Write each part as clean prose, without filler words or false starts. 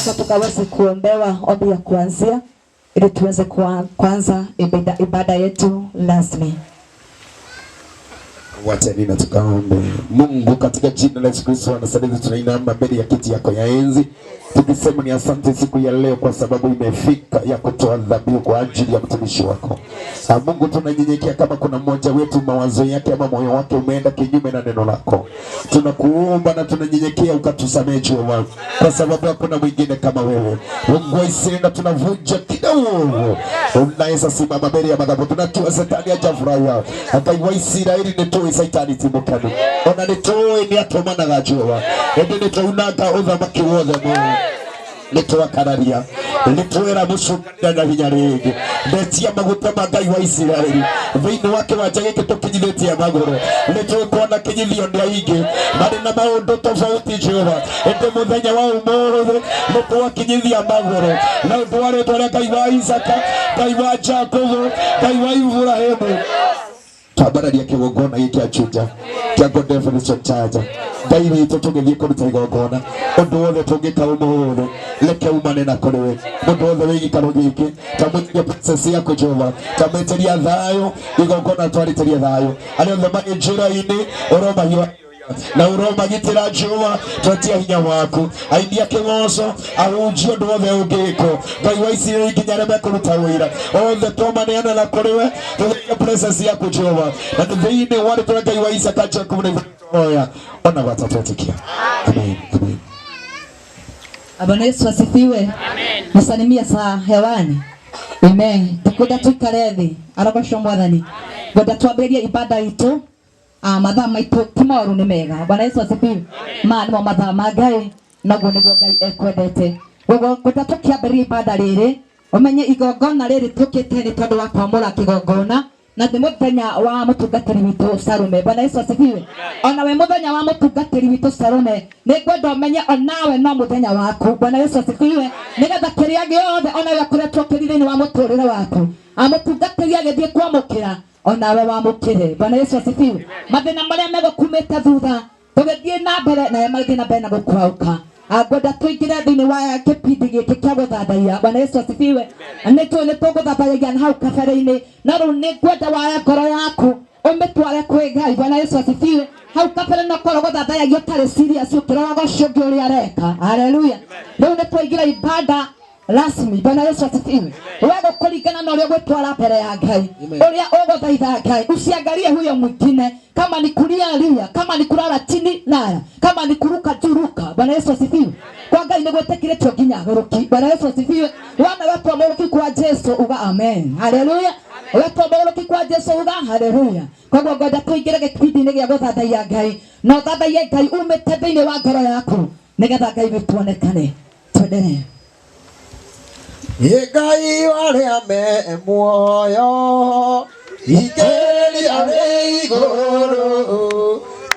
Sasa tukaweze kuombewa ombi ya kuanzia ili tuweze kuanza ibada yetu rasmi. Wacha nina tukaombe. Mungu katika jina la Yesu Kristo anasaidia, tunainama mbele ya kiti yako ya enzi tukisema ni asante siku ya leo kwa sababu imefika ya kutoa dhabihu kwa ajili ya mtumishi wako. Mungu tunanyenyekea kama kuna mmoja wetu mawazo yake ama moyo wake umeenda kinyume na neno lako. Tunakuomba na tunanyenyekea ukatusamehe Jehova, kwa sababu hakuna mwingine kama wewe. Mungu wa Israeli, tunavunja kila uovu unaweza simama mbele ya madhabahu. Tunatua Shetani ajafurahia. Hata wa Israeli nitoe Shetani timukani. Ona nitoe ni atomana ga Jehova. Ende nitounanga uthamaki wothe Mungu. Nitoa kararia. Nitoera mucukana na hinya ringi. Ndetia maguta ma Ngai wa Israeli. Thĩinĩ wake wanja gĩkĩ tũkinyithĩtie magũrũ. Nĩtũkuona kinyithio nĩ aingĩ. Marĩ na maũndũ tofauti Jehova. Ende mũthenya wa ũmũthĩ nĩtwakinyithia magũrũ. Na ũndũ wa rĩtwa rĩa Ngai wa Isaka, Ngai wa Jacob, Ngai wa Ibrahimu. Tabararia kĩgongona gĩkĩ achuja. Kĩa God Definition Church. Ngai witũ tũgĩthiĩ kũruta igongona. Ũndũ wothe tũngĩka ũmũthĩ reke umane na kũrĩ we. Mũndũ wothe wĩ gĩikaro gĩkĩ tamwĩtĩria princess yako Jehova, tamwĩtĩria thayũ, igongona twarĩtĩria thayũ. Arĩa othe marĩ njĩra-inĩ ũromahia na uromagitĩra Jehova, twatia hinya waku. Ainia kĩgoco ahunjie ũndũ wothe ũngĩkwo. Ngai wa Isiraeli nginya arĩa mekũruta wĩra othe tũmaneana na kũrĩ we, tũgĩtĩria princess yako Jehova, na thĩinĩ wa rĩtwa Ngai wa Isaka, Jacob na Oya, ona watatuatikia. Amen. Amen. Bwana Yesu asifiwe. Amen. Nasalimia saa hewani. Amen. Tukuda tukare thĩ. Arogocwo Mwathani. Ngoda twambĩrĩrie ibada itu. Mathaa maitũ tomorrow nĩ mega. Bwana Yesu asifiwe. Nĩmo mathaa ma Ngai, naguo nĩguo Ngai ekwendete. Ngoda tũkĩambĩrĩria ibada rĩrĩ, ũmenye igongona rĩrĩ tũkĩte nĩ tondũ wa kwamũra kĩgongona. Na nĩ mũthenya wa mũtungatĩri witũ Salome. Bwana Yesu asifiwe. Ona we mũthenya wa mũtungatĩri witũ Salome, nĩngwenda ũmenye onawe no mũthenya waku. Bwana Yesu asifiwe. Nĩgetha kĩrĩa gĩothe onawe akoretwo kĩrĩ-inĩ wa mũtũrĩre waku, mũtungatĩri agĩthiĩ kwamũkĩra, onawe wamũkĩre. Bwana Yesu asifiwe. Mathĩna marĩa megũkumĩte thutha tũgĩthiĩ na mbere, na magĩthiĩ na mbere na gũkũhauka. Ngoda tuingire thĩinĩ wa kĩpindi gĩkĩ kĩa gũthathaiya. Bwana Yesu asifiwe. Nĩ tũgũthathaiya na hau kabere-inĩ, na rĩu nĩ ngwenda waya ngoro yaku ũmĩtware kwĩ Ngai. Bwana Yesu asifiwe. Hau kabere no korwo gũthathaiya ũtarĩ serious ũkĩroraga ũcio ũngĩ ũrĩa areka. Haleluya. Rĩu nĩ twaingĩra ibada rasmi. Bwana Yesu asifiwe. Wewe kulingana na ũrĩa gwĩtwara mbere ya Ngai, ũrĩa ũgũthaitha Ngai, usiangalie huyo mwingine, kama ni kulia lia, kama ni kulala chini lala, kama ni kuruka juruka. Bwana Yesu asifiwe. Kwa Ngai nĩgwĩtĩkĩrĩtio nginya gũrũki. Bwana Yesu asifiwe. Wana watu wa mũrũki kwa Jesu uga amen. Haleluya. Watu wa mũrũki kwa Jesu uga haleluya. Kwa hivyo ngoja tuingĩre gĩkindi-inĩ gĩa gũthathaiya Ngai, na ũthathaiye Ngai umĩte thĩinĩ wa ngoro yaku, nĩgetha Ngai wĩtuonekane. Twendelee. Ngai arĩa me muoyo igĩrĩ arĩ igũrũ,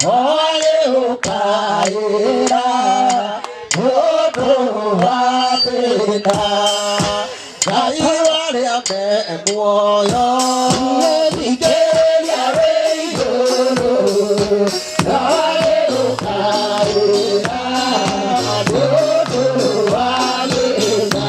oĩ ũkaĩra mũndũ wa thĩna. Ngai arĩa me muoyo igĩrĩ arĩ igũrũ, oĩ ũkaĩra mũndũ wa thĩna.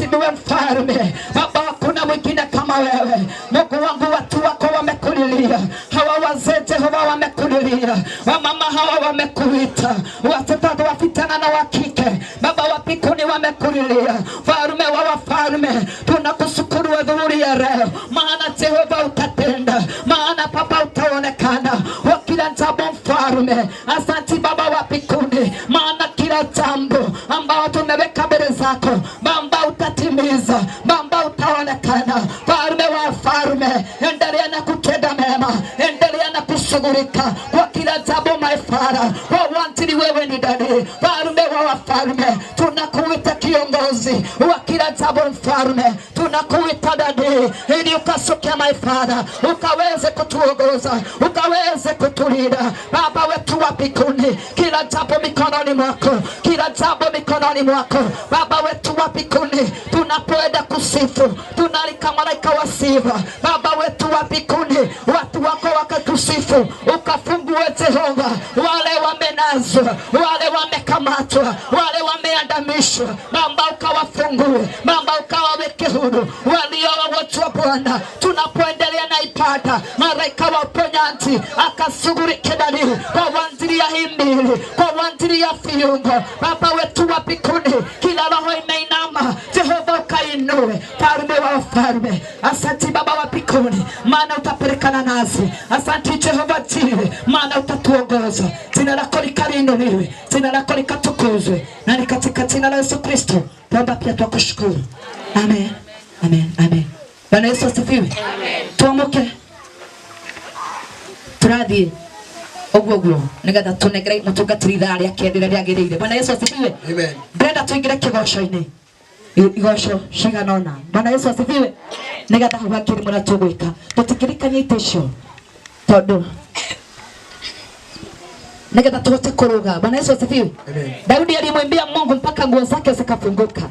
sisi niwe mfalme. Baba, hakuna mwingine kama wewe. Mungu wangu, watu wako wamekulilia, hawa wazee Jehova wamekulilia, wamama hawa wamekuita, watoto wa fitana na wa kike Baba wa mbinguni wamekulilia. Mfalme wa wafalme, tunakushukuru adhuhuri ya leo, maana Jehova utatenda, maana Baba utaonekana kwa kila jambo mfalme. Asante Baba wa mbinguni, maana kila jambo ambao tumeweka mbele zako Baba utatimiza, Baba utaonekana. Mfalme wa wafalme, endelea na kutenda mema, endelea na kushughulika kwa kila jambo my Father. Kwa wantili wewe ni dadi. Mfalme wa wafalme, tunakuita kiongozi wa kila jambo mfalme, tunakuita dadi ili ukasuke my Father, ukaweze kutuongoza, ukaweze kutulinda Baba wetu wa mbinguni. Kila jambo mikononi mwako, kila jambo mikononi mwako Baba wetu wa mbinguni. Tunapoenda kusifu, tunalika malaika wa sifa Baba wetu wa mbinguni, watu wako wakakusifu, ukafungue Jehova wale wamenazwa, wale wamekamatwa, wale wameandamishwa Baba ukawafungue, Baba ukawaweke huru walio wagonjwa Bwana. Tunapoendelea na ibada, malaika wa uponyaji akashughulike ndani kwa wanjili ya himili, kwa wanjili ya viungo Baba wetu wa mbinguni. Kila roho imeinama Jehova ukainue. Mfalme wa wafalme, asante Baba wa mbinguni, maana utapelekana nasi. Asante Jehova Jire, maana utatuongoza. Jina lako likainuliwe, jina lako likatukuzwe, na ni katika jina la Yesu Kristo Baba pia tukushukuru. Amen. Amen. Amen. Bwana Yesu asifiwe. Amen. Tuamuke. Turadi ogwo nigatha tunegere mutungatiri thari akendera riagirire. Bwana Yesu asifiwe. Amen. Brenda tuingire kigosho-ini. Igosho shiganona. Bwana Yesu asifiwe. Nigatha wakiri mura tugwika. Tutikirikanye itisho. Todo. Nigatha tuhote kuruga. Bwana Yesu asifiwe. Amen. Daudi alimwambia Mungu mpaka nguo zake zikafunguka.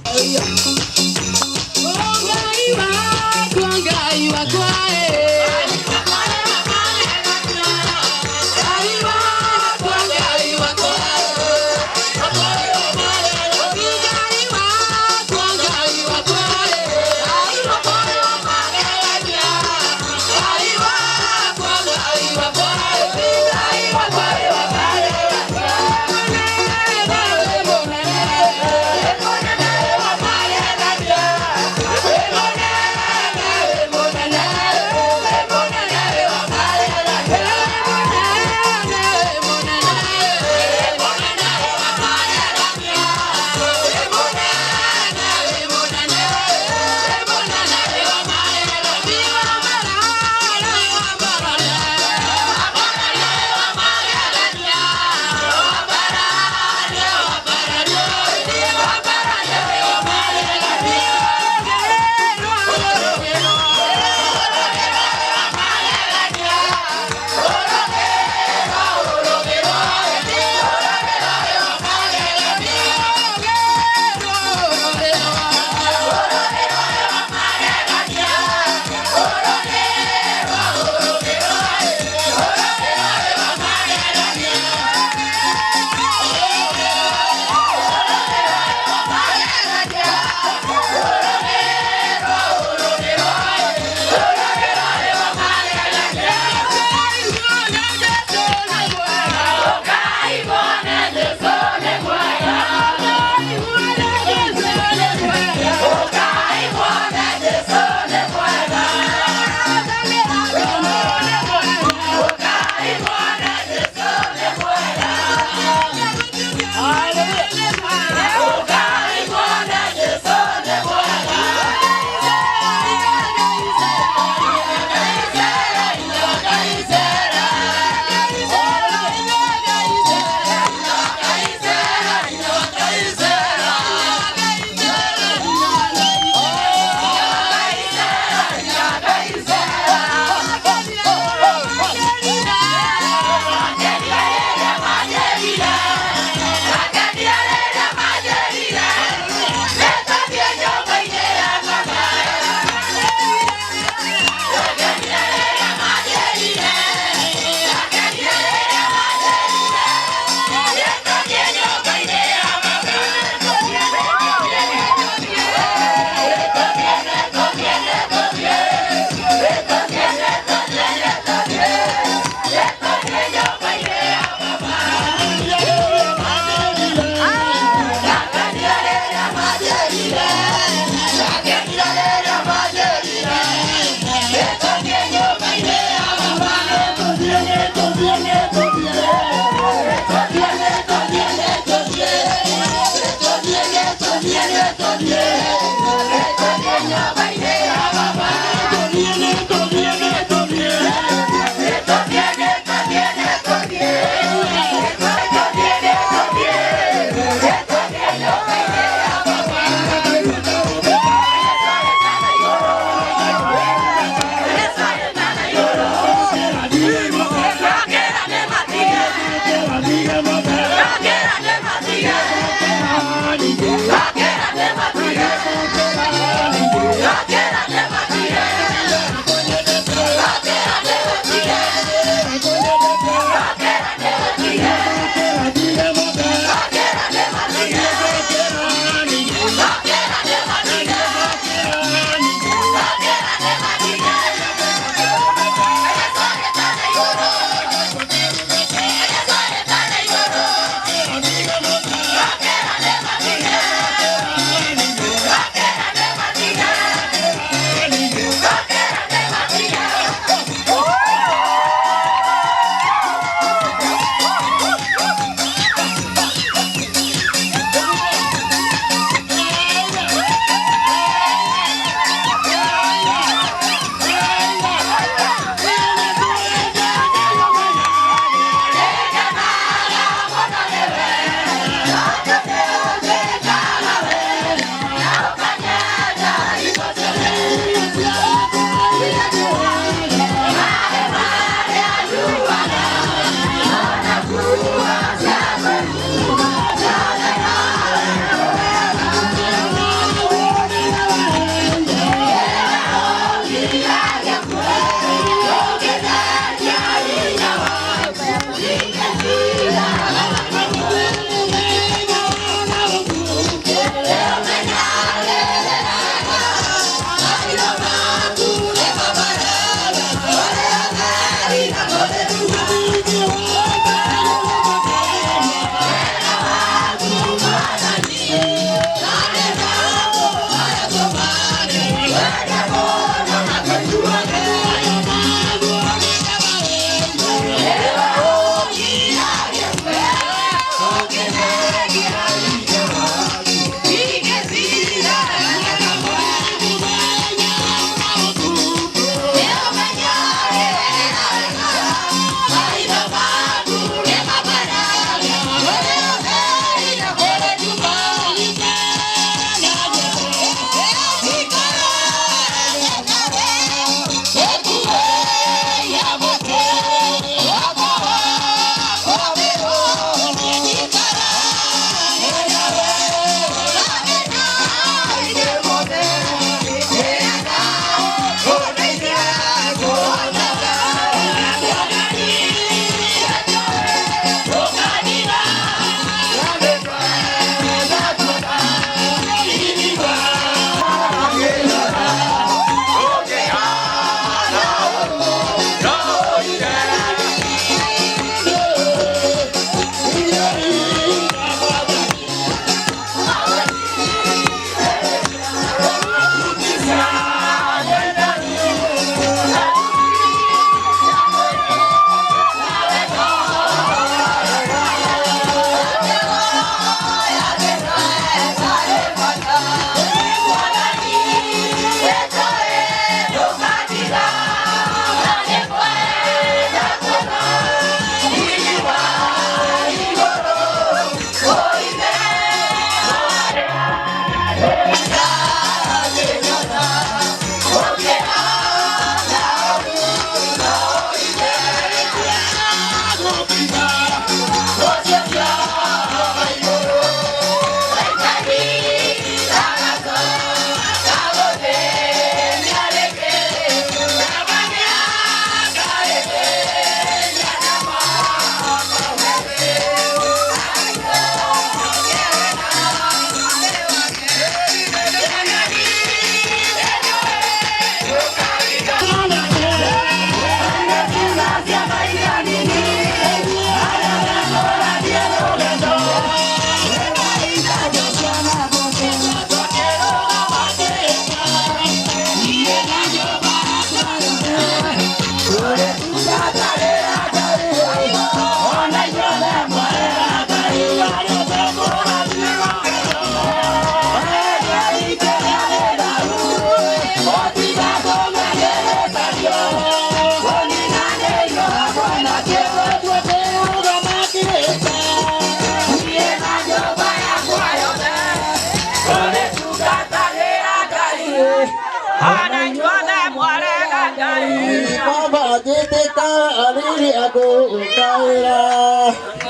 majiteka aliri agokaira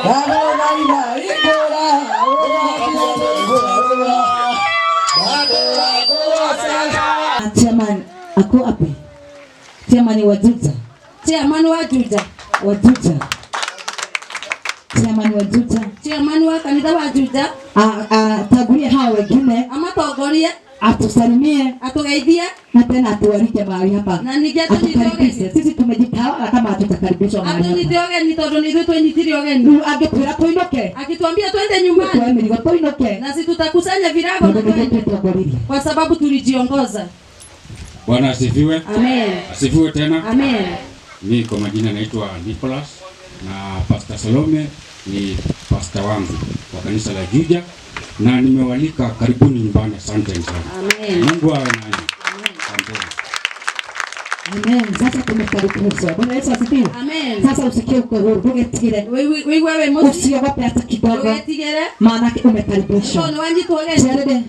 Bagaina igora Chairman ako api? Chairman wa Juja. Chairman wa Juja. Chairman wa Juja. Chairman wa kanisa wa Juja. Tagulie hao wengine. Ama togorie. Atusalimie. Atugaidie. Na tena atualike mahali hapa. Na nigeto nitoge. Sisi tumejitawala kama hatutakaribishwa mahali hapa. Atunitoge nitodo nitodo nitiri. Agepura tuinuke. Akituambia twende nyumbani. Tuinuke. Na sisi tutakusanya virago na twende. Kwa sababu tulijiongoza. Bwana asifiwe. Amen. Asifiwe tena. Amen. Mimi kwa majina naitwa Nicholas na Pastor Salome ni pastor wangu wa kanisa la Juja na nimewalika karibuni nyumbani. Asante sana. Amen. Mungu awe nanyi. Asante. Amen. Sasa tumekaribishwa. Bwana Yesu asifiwe. Amen. Sasa usikie uko huru. Tugetigire. Wewe mosi. Usiogope hata kidogo. Tugetigire. Maana umekaribishwa. Ndio wanji tuoge.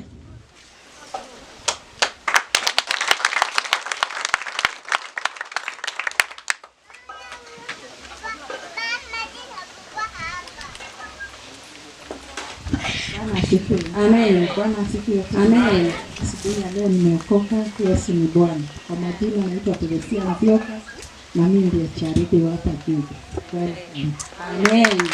Amen. Bwana asifiwe. Amen. Siku ya leo nimeokoka, Yesu ni Bwana. Kwa majina naitwa Teresia Navioka na mimi ndiye charity wa hapa Juja. Amen.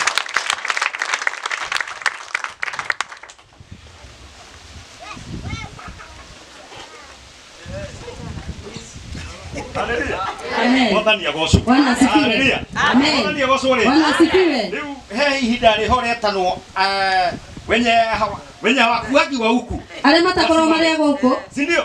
Amen. Bwana asifiwe. Amen. Bwana asifiwe. Leo he ihinda rihoretanwo wenye hawakuagi wa huku. Ale matakoro maria goko. Si ndio?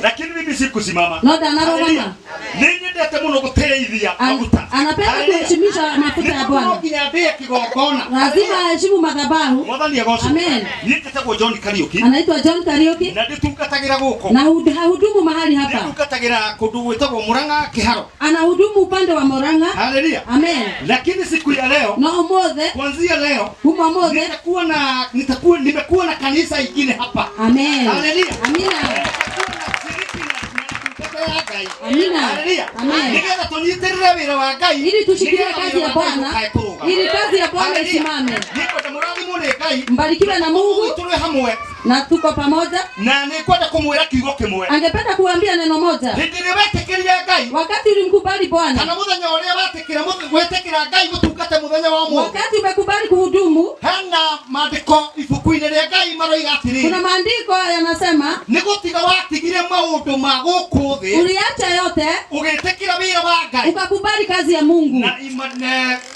Lakini mimi sikusimama. No danarogama. Nini ndete muno guteithia maguta. Anapenda kuheshimisha mafuta ya Bwana. Ndio kigongona. Lazima aheshimu madhabahu. Mwathani agoco. Amen. Nitete John Kariuki. Anaitwa John Kariuki. Na nditungatagira guko. Na hudumu mahali hapa. Nditungatagira kundu gwitagwo Murang'a Kiharo. Anahudumu upande wa Murang'a. Haleluya. Amen. Lakini siku ya leo, na omothe, kuanzia leo, umomothe nimekuwa na kanisa ingine hapa. Amen. Haleluya. Amina. Amina. Amen. Nigetha tunyitirire wira wa Ngai ili tushikilie kazi ya Bwana, ili kazi ya Bwana isimame. Nikwenda murathimwo ni Ngai, mbarikiwe na Mungu, tuli hamwe na tuko pamoja. Na nikwenda kumwira kiugo kimwe. Angependa kuambia neno moja. Hindire wetekiria Ngai, wakati ulimkubali Bwana, kana muthenya uria wetekira Ngai gutungate muthenya wa mwe, wakati umekubali kuhudumu, hana maandiko ibuku-ini ria Ngai maroiga atiri, kuna maandiko yanasema ni gutiga watigire maundu ma guku thi, uliacha yote ugetekira wira wa Ngai, ukakubali kazi ya Mungu.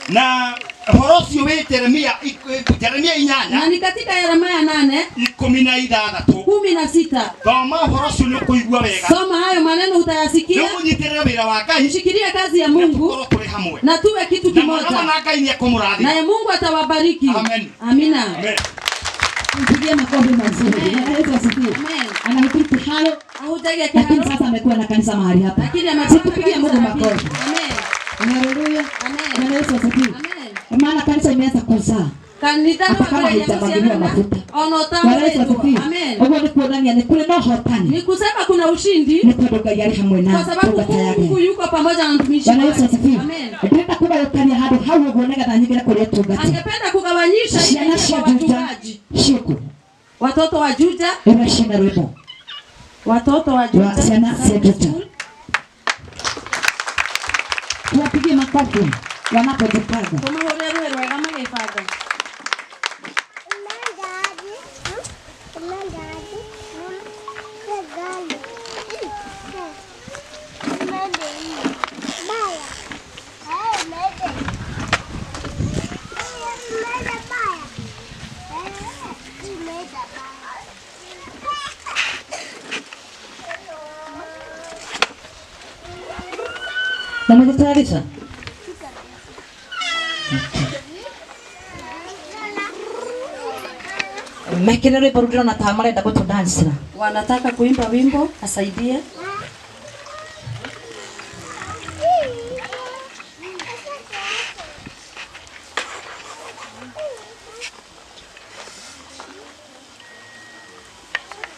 Na horocio we Jeremia 8 na ni katika Yeremia 8:16 thoma horocio ni kuigua wega, soma hayo maneno utayasikia. Ndio unyitirira wira wa Ngai, shikilia kazi ya Mungu na tuwe kitu kimoja, na Mungu atawabariki. Amen. Amina. Amen. Mpigie makofi mazuri. Yesu asifiwe. Amen. Anahubiri Kiharo, ahutaga lakini Kiharo, sasa amekuwa na kanisa mahali hapa. lakini amekuwa Tupigie Mungu makofi. Amen. Haleluya. Amen. Yesu asifiwe. Amen. Maana kanisa imeanza kuzaa. Kanisa hata kama haijabagiwa mafuta. Amen. Ogo ni kuonania ni kule no hotani. Ni kusema kuna ushindi. Ni kutoka yale hamwe na. Kwa sababu Mungu yuko pamoja na mtumishi wake. Amen. Ndio kuba yotani hado hawo kuoneka na nyingine kule tugati. Angependa kugawanyisha ile kwa wachungaji. Shiku. Watoto wa Juja. Ina shina rwebo. Watoto wa Juja. Sana sejuta. Tuwapigie makofi wanapojipanga. Kama hore rwega magefadha. Namejitayarisha? Mekelele parudira na tamale ndako to dance. Wanataka kuimba wimbo, asaidie.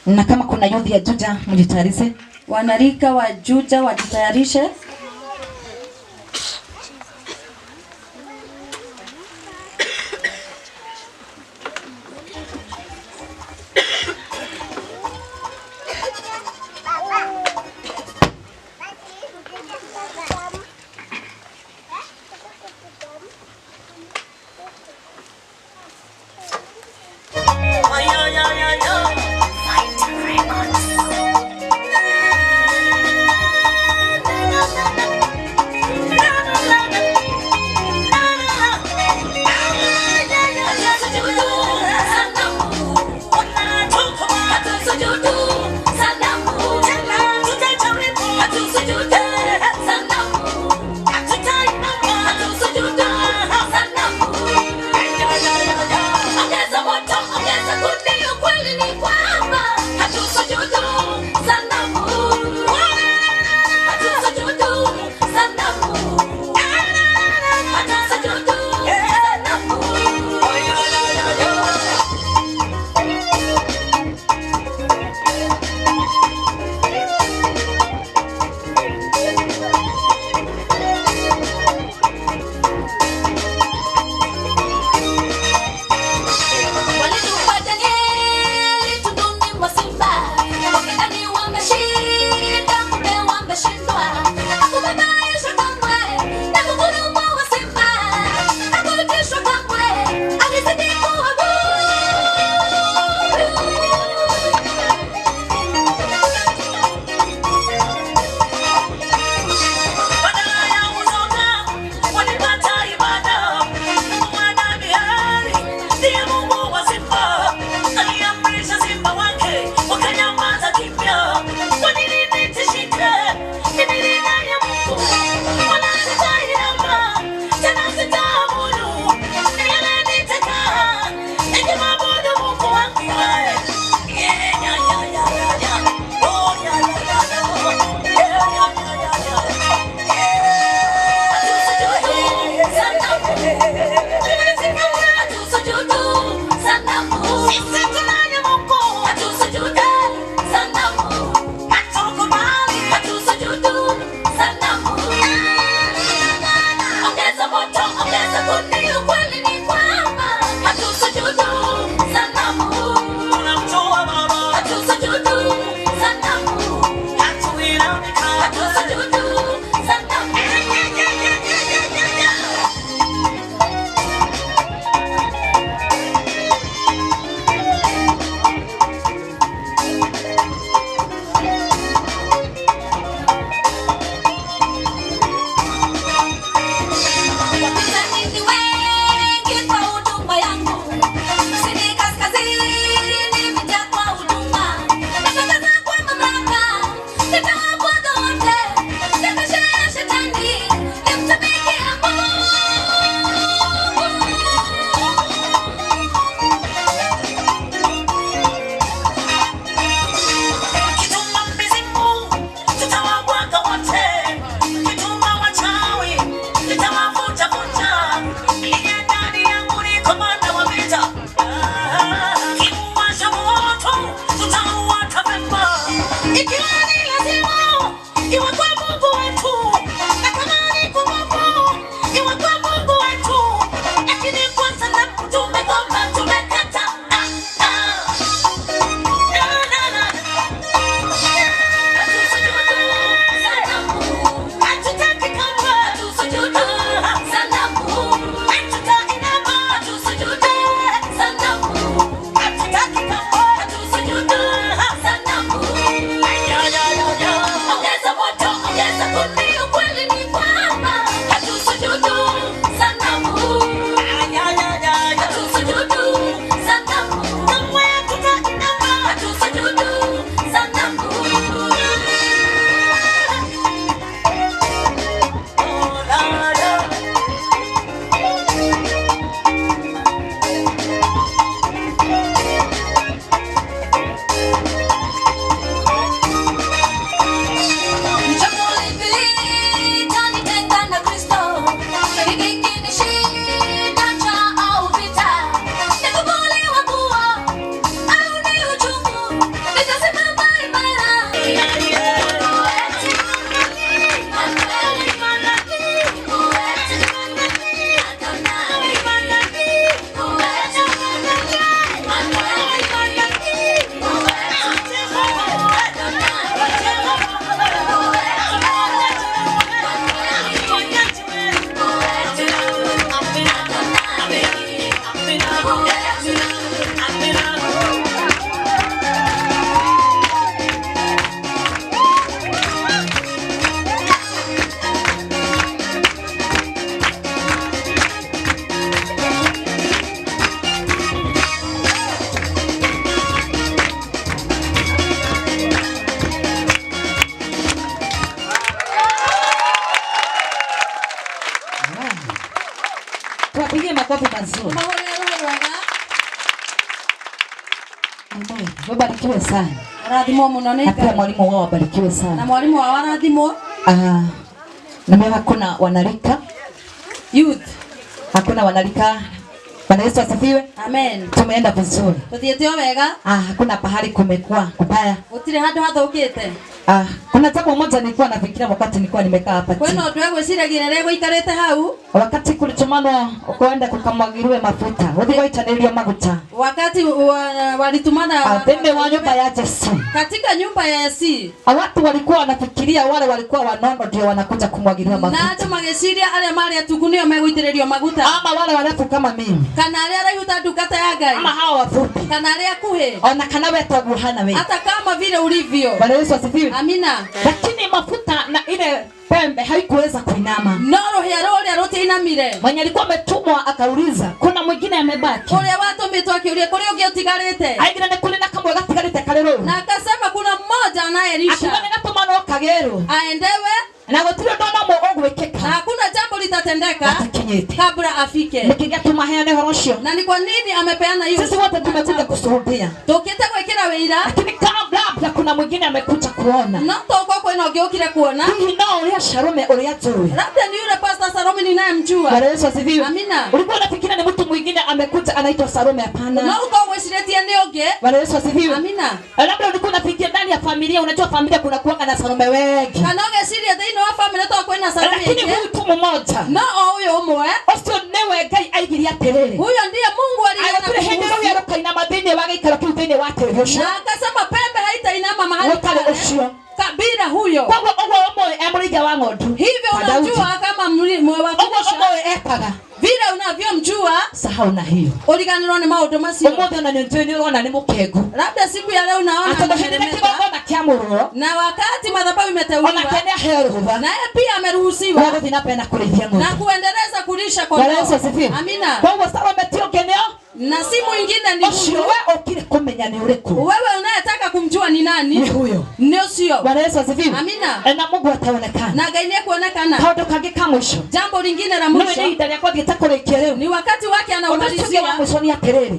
Na kama kuna youth ya Juja mjitayarishe. Wanarika wa Juja wajitayarishe. Tuwapigie makofi mazuri. Wabarikiwe sana. Radhimo mnone. Hata mwalimu wao wabarikiwe sana. Na mwalimu wa waradhimo. Na mimi hakuna wanalika youth. Hakuna wanalika. Bwana Yesu asifiwe. Amen. Tumeenda vizuri. Tuthiete wega. Hakuna pahali kumekuwa kubaya. Utire hado hata ukite. Kuna jambo moja nilikuwa nafikiria wakati nilikuwa nimekaa hapa chini. Kwani ndio gwiciragira rego ikarete hau? Wakati kulitumana ukaenda kukamwagiriwe mafuta. Wewe itanelia maguta. Wakati walitumana pembe wa nyumba ya Yesu. Katika nyumba ya Yesu. Watu walikuwa wanafikiria wale walikuwa wanono ndio wanakuja kumwagiriwa mafuta. Na hata mageciria ale mali atukunio meguitirerio maguta. Ama wale wanafu kama mimi. Kana ale arayuta dukata ya Ngai. Ama hawa wafupi. Kana ale akuhe. Ona kana wetu aguhana wewe. Hata kama vile ulivyo. Bwana Yesu asifiwe. Amina. Lakini mafuta na ile pembe haikuweza kuinama. Noro ya rote inamire. Mwenye alikuwa ametumwa akauliza, kuna mwingine amebaki? Ule watu mitoki ule kule ugetigarete. Aigina ne kule na kama gatigarete kalero. Na akasema kuna mmoja anayelisha. Akimana gatomano kagero. Aendewe. Na gotiro ndona mo ogwekeka. Na hakuna jambo litatendeka kabla afike. Nikigatuma heane horosho. Na ni kwa nini amepeana hiyo? Sisi wote tumekuja kushuhudia. Tukita kwekera weira. Lakini kabla kuna mwingine amekuja kuona. Na toko kwa ino geukire kuona. Hii ndio ile Salome uliyajui. Labda ni yule pastor Salome ninayemjua. Bwana Yesu asifiwe. Amina. Ulikuwa unafikiria ni mtu mwingine amekuja anaitwa Salome? Hapana. Na uko wesiretia nioge. Bwana Yesu asifiwe. Amina. Labda ulikuwa unafikiria ndani ya familia, unajua familia kuna kuanga na Salome wengi. Kanoge siria dino wa familia to kwena Salome. Lakini huyu tu mmoja. Na huyo umwe. Osio newe Ngai aigiria terere. Huyo ndiye Mungu aliona kuhusu. Huyo rokaina madini wagaikara tu thini wake yosho. Na akasema pembe haitainama mahali pale. Kabila huyo. Kwa hivyo omo emrija wa ng'ondu. Hivyo unajua kama mwe wako omo ekaga. Vile unavyomjua sahau na hiyo. Uliganirwa ni maundu macio. Umoja na nyonjeni unaona ni mukegu. Labda siku ya leo unaona na wakati madhabahu imeteuliwa. Wanatendea heruva. Na yeye pia ameruhusiwa. Wewe vinapenda kulithia ng'ombe. Na kuendeleza kulisha kwa Bwana Yesu asifiwe. Amina. Kwa hivyo Salome tio keneo. Na si mwingine ni huyo. Wewe ukile kumenya ni ureku. Wewe unayetaka kumjua ni nani? Ni huyo. Ndio sio. Bwana Yesu asifiwe. Amina. Na Mungu ataonekana. Na Ngai ndiye kuonekana. Kaudo kage kama mwisho. Jambo lingine la mwisho. Ndio ndani yako gitakorekia leo. Ni wakati wake anaumalizia.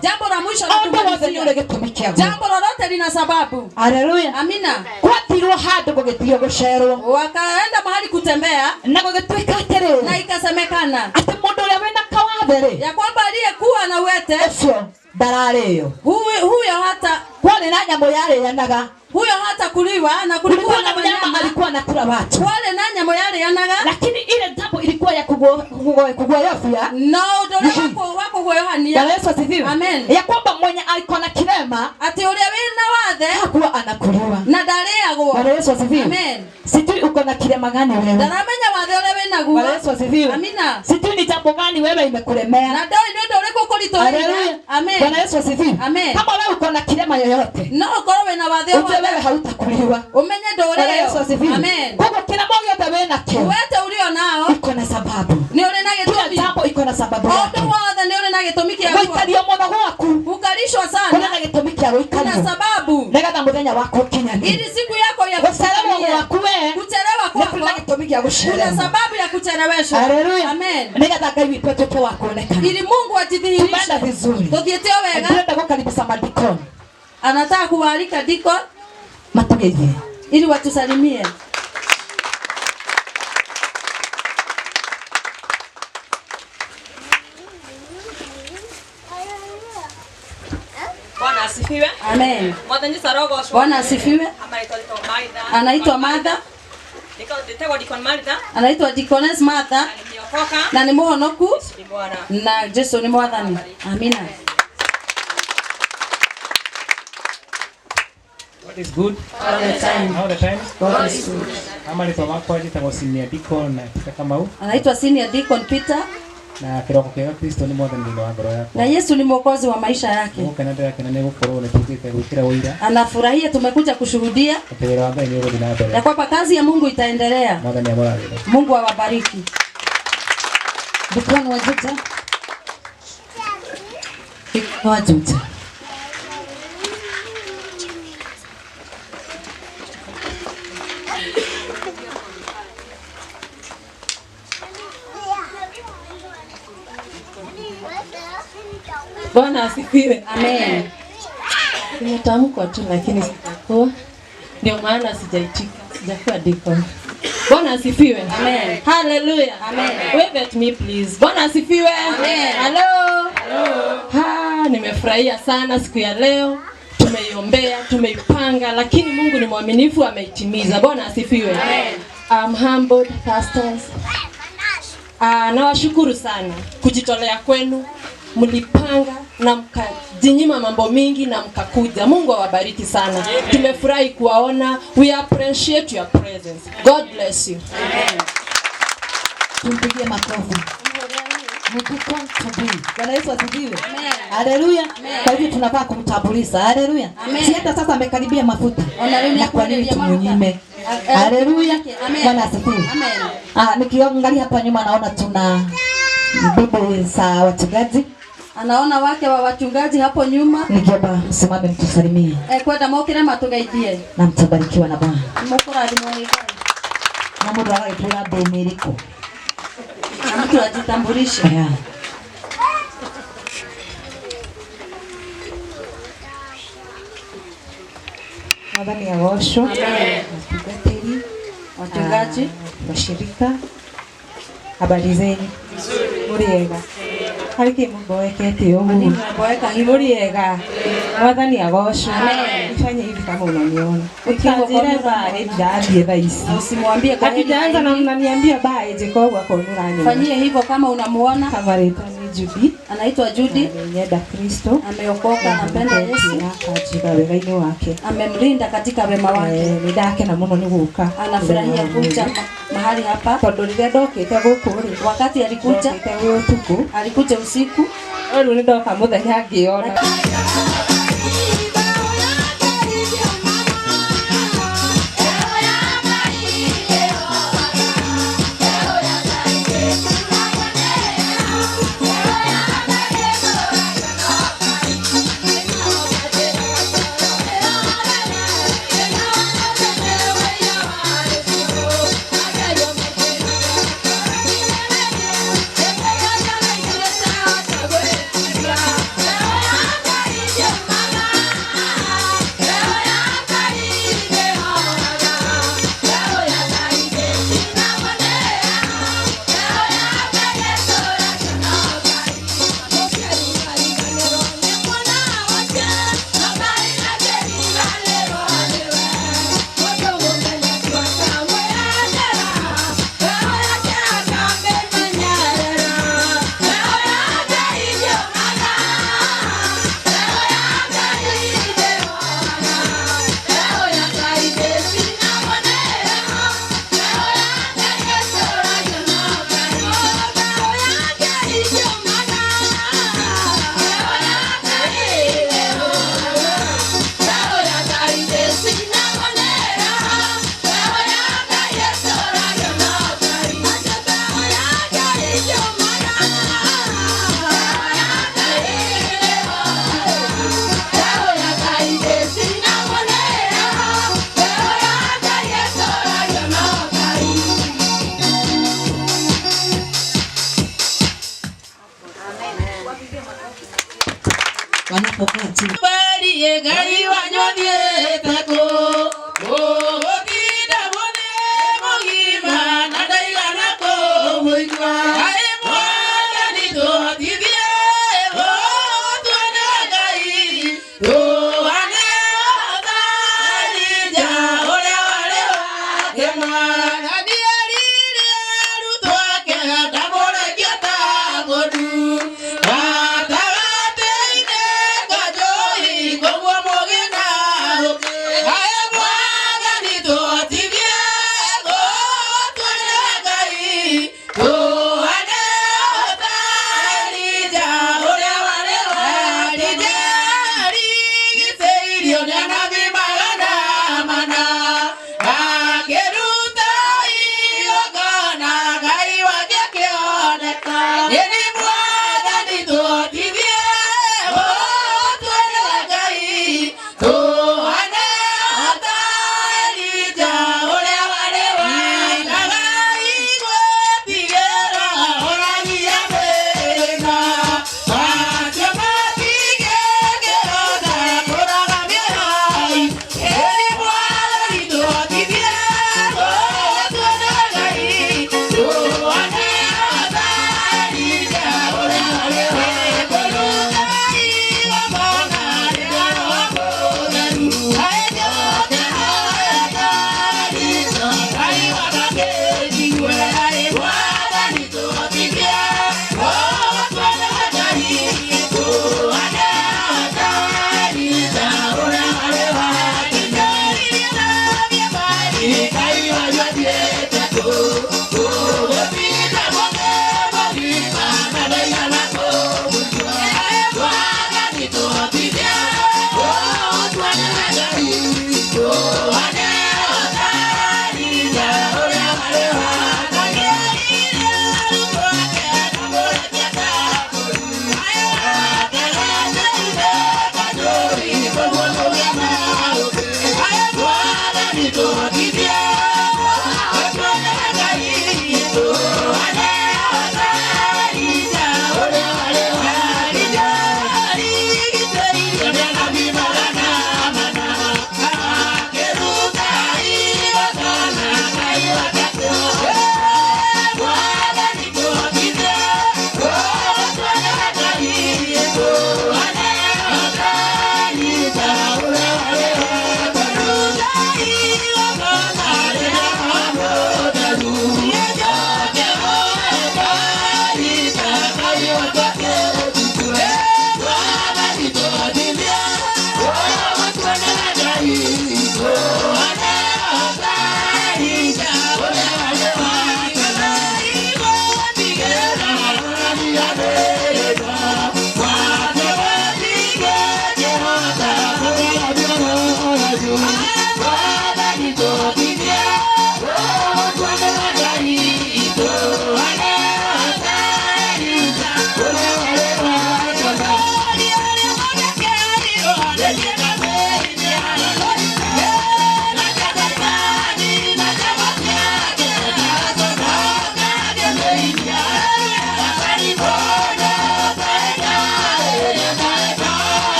Jambo la mwisho anatumalizia. Jambo lolote lina sababu. Haleluya. Amina. Kwatirwo hadu gogethio gusherwo. Wakaenda mahali kutembea. Na gogethwika terere. Na ikasemekana. Ati mundu uria wena kawathere. Ya kwamba aliyekuwa na wete. Ucio ndararĩo. Huyo hata kwani na nyamũ yarĩanaga huyo hata kuliwa na kulikuwa na wanyama alikuwa anakula watu wale na nyama yale yanaga, lakini ile jambo ilikuwa ya kugoyofia no dole wako goyohania. Yesu asifiwe. Amen. Ya kwamba mwenye alikuwa na kilema ati ule wina wathe hakuwa anakuliwa na daleagwo. Yesu asifiwe. Amen. Sijui uko na kilema gani wewe? Daramenya wathe ule wina guo. Yesu asifiwe. Amina. Sijui ni jambo gani wewe imekulemea. Na dole ndio dole kukolito. Amen. Bwana Yesu asifiwe. Amen. Kama wewe uko na kilema yoyote no korowe na wathe wewe hautakuliwa. Umenye dole leo. Yesu asifiwe. Amen. Kwa kilema yote wewe na kile wote ulio nao iko na sababu. Ni ule na gitumi. Jambo iko na sababu yake. Odo wathe ni ule na gitumi kia kwa kalio mono gwaku. Ukalishwa sana. Kuna na gitumi kia ukalio. Kuna sababu. Nega muthenya wako kinyani. Ili siku yako ya kuchelewa kwako wewe. Kuchelewa kwako. Kuna gitumi kia kuchelewa. Kuna sababu ya kucheleweshwa. Haleluya. Amen. Nega Ngai wipe toke wako onekana. Ili Mungu ajidhihirishe. Tumeenda vizuri. Tuthietio wega. Tunaenda kukaribisha madikoni. Anataka kualika dikon matugeze ili watusalimie. Bwana asifiwe. Amen. Mwathani sarogo. Bwana asifiwe. Anaitwa Martha. Anaitwa Deaconess Martha. Na ni muhonoku. Na Yesu ni mwathani. Amina. God is good all the time. All the time. God is good. Anaitwa Martha, anaitwa Senior Deacon na Peter Kamau. Anaitwa Senior Deacon Peter. Na kiroko kia Kristo ni mwathani ni wa ngoro yako. Na Yesu ni mwokozi wa maisha yake. Kanada yake na neno korona na tuzite gukira wira. Anafurahia tumekuja kushuhudia. Ya kwamba kazi ya Mungu itaendelea. Mwathani amwale. Mungu awabariki. Dikoni wajuta. Wajuta. Bwana asifiwe. Amen. Nimetamkwa tu lakini sitakuwa. Ndio maana sijaitika. Sijakuwa deacon. Bwana asifiwe. Amen. Hallelujah. Amen. Wave at me please. Bwana asifiwe. Amen. Hello. Hello. Nimefurahia sana siku ya leo. Tumeiombea, tumeipanga lakini Mungu ni mwaminifu ameitimiza. Bwana asifiwe. Amen. I'm humbled pastors. Nawashukuru sana kujitolea kwenu. Mlipanga na mkajinyima mambo mingi na mkakuja. Mungu awabariki sana. Tumefurahi kuwaona. We appreciate your presence. God bless you. Amen. Tumpigie makofi. Bwana Yesu asifiwe. Amen. Haleluya. Kwa hivyo tunafaa kumtambulisha. Haleluya. Si hata sasa amekaribia mafuta. Na kwa nini tumunyime? Haleluya. Bwana asifiwe. Amen. Nikiangalia hapa nyuma naona tuna bibi za wachungaji. Anaona wake wa wachungaji hapo nyuma. Nikiomba msimame mtusalimie. Kwenda mokire matugaidie. Na mtabarikiwa na Bwana. Mokora alimuonekana. Na Mungu anaitwa Benedico. Na mtu ajitambulishe. Yeah. Mwadhani ya washo. Amen. Wachungaji. Washirika. Habari zenu. Muriega. Hariki mboekete yogu. Mboeka muriega. Mwadhani ya washo. Amen. Ifanye hivi kama unaniona. Ukijira bae ndiye raisi. Usimwambie kwa akianza na unaniambia bae je kwa kwa nani. Fanyie hivyo kama unamuona. Habari ni Judy. Anaitwa Judy. Nyeda Kristo. Ameokoka, anapenda Yesu. Akajira wega-ini wake. Amemlinda katika wema wake. Ni dake na muno ni guka. Anafurahia kuja mahali hapa. Tondu riria ndokite guku ri. Wakati alikuja utuku. Alikuja usiku. Riu ni ndoka muthenya ngiona.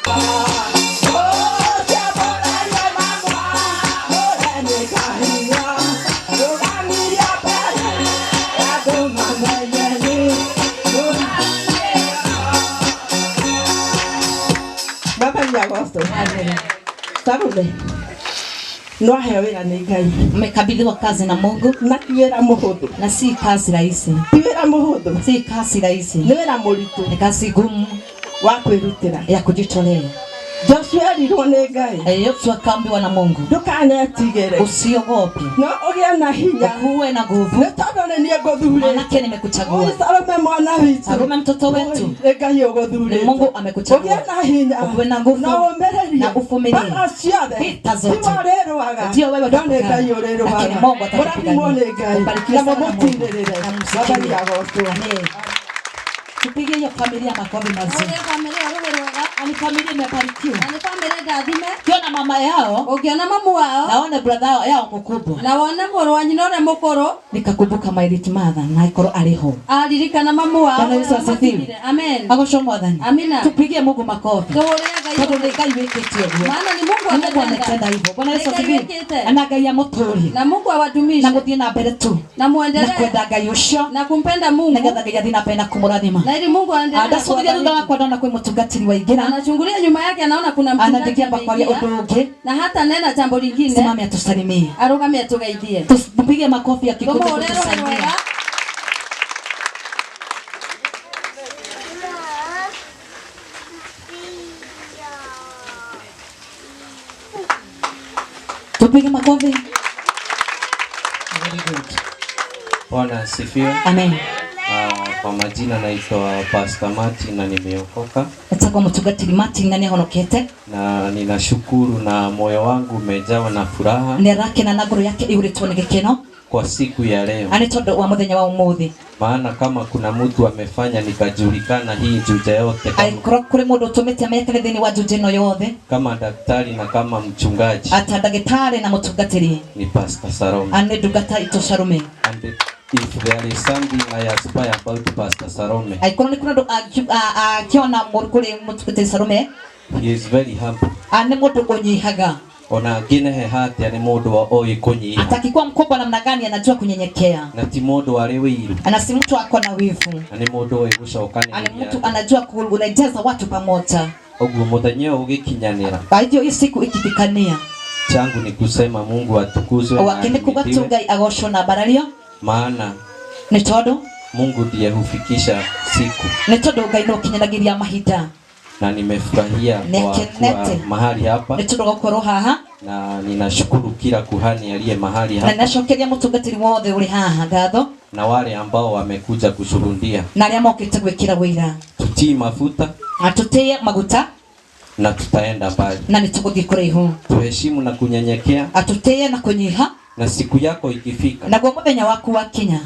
Oh, Sarume. No ahewera ni Ngai. Mmekabidhiwa kazi na Mungu na kiwera muhuthu. Na si kazi rahisi. Kiwera muhuthu. Si kazi rahisi. Ni wera muritu. Ni kazi gumu wa kwirutira ya kujitolea. Joshua alirwo ni Ngai. Yoshua akaambiwa na Mungu. Ndukanetigere. Usiogope. No ugie na hinya. Ukuwe na nguvu. Ni tondu ni nguthure. Manake nimekuchagua. Sarume mwana witu. Sarume mtoto wetu. Ngai uguthure. Ni Mungu amekuchagua. Ugie na hinya. Ukuwe na nguvu. Na umererie. Na uvumilie. Vita zote. Ndio wewe ndio Ngai urero waga. Lakini Mungu atakupigania. Na mumutirire. Baba ya goto. Tupige hiyo familia makofi mazuri. Ani familia imebarikiwa. Ani familia gathime. Kiona mama yao. Ukiona mamu wao. Naona brother yao mkubwa. Naona moro wanyina ore mukoro. Nikakumbuka my little mother na ikoro aliho. Alirikana mamu wao. Bwana Yesu asifiwe. Amen. Agoshomo athani. Amina. Tupigie Mungu makofi. Tondũ nĩ Ngai wĩkĩte ũguo. Maana ni Mungu ametenda hivyo. Bwana Yesu asifiwe. Ana Ngai ya mũtũri. Na Mungu awadumishe. Na gũthiĩ na mbere tu. Na muendelee. Na kwenda Ngai ũcio. Na kumpenda Mungu. Na ngetha Ngai athiĩ na mbere na kumũrathima. Na ili Mungu aendelee. Ndacũthĩrĩria thutha wakwa ndona kwĩ mũtungatĩri wa ingĩra. Anachungulia nyuma yake anaona kuna mtungaji ambaye ũndũ ũngĩ. Na hata nena jambo lingine. Simame atusalimie. Arũgame atugeithie. Tupige makofi ya kikundi kutusaidia. Tupige makofi. Very good. Bwana asifiwe. Amen. Kwa majina naitwa Pastor Martin na nimeokoka. Nataka mtugatiri Martin na nihonokete. Na ninashukuru na moyo wangu umejawa na furaha. Nerake na nagoro yake iuritwo ni gikeno. Kwa siku ya leo. Ani tondu wa muthenya wa umuthi. Maana kama kuna mtu amefanya nikajulikana hii Juja yote. Aikoro kuri mundu utumite amekere thini wa Juja no yothe. Kama daktari na kama mchungaji. Ata ndagitari na mutungatiri. Ni Pastor Salome. Ane ndungata ito Salome. And if there is something I aspire about Pastor Salome. Aikoro ni kuna ndo akiona kuri mutungatiri Salome. He is very humble. Ane mundu unyihaga. Ona ngine he hati ani mundu wa oi kunyiha. Atakikuwa mkubwa namna gani anajua kunyenyekea. Na ti mundu ari wiru. Ana si mtu ako na wivu. Ani mundu oi gucokania. Ani mtu anajua kurejesha watu pamoja. Oguo muthenya ugikinyanira. Baidio hii siku ikitikania. Changu ni kusema Mungu atukuzwe. Wakende kugatunga agosho na barario. Maana ni tondu Mungu ndiye hufikisha siku. Ni tondu Ngai no kinyanagiria mahinda. Na nimefurahia kwa mahali hapa. Ni tondu gukoro haha. Na ninashukuru kila kuhani aliye mahali hapa. Na nashokeria mutungatiri wothe uri haha ngatho. Na wale ambao wamekuja kushuhudia. Na aria mokite gwikira wira. Tutii mafuta. Atutie maguta. Na tutaenda mbali. Na nituguthii kuraihu. Tuheshimu na kunyenyekea. Atutie na kunyiha. Na siku yako ikifika. Na gwa muthenya waku wa kinya.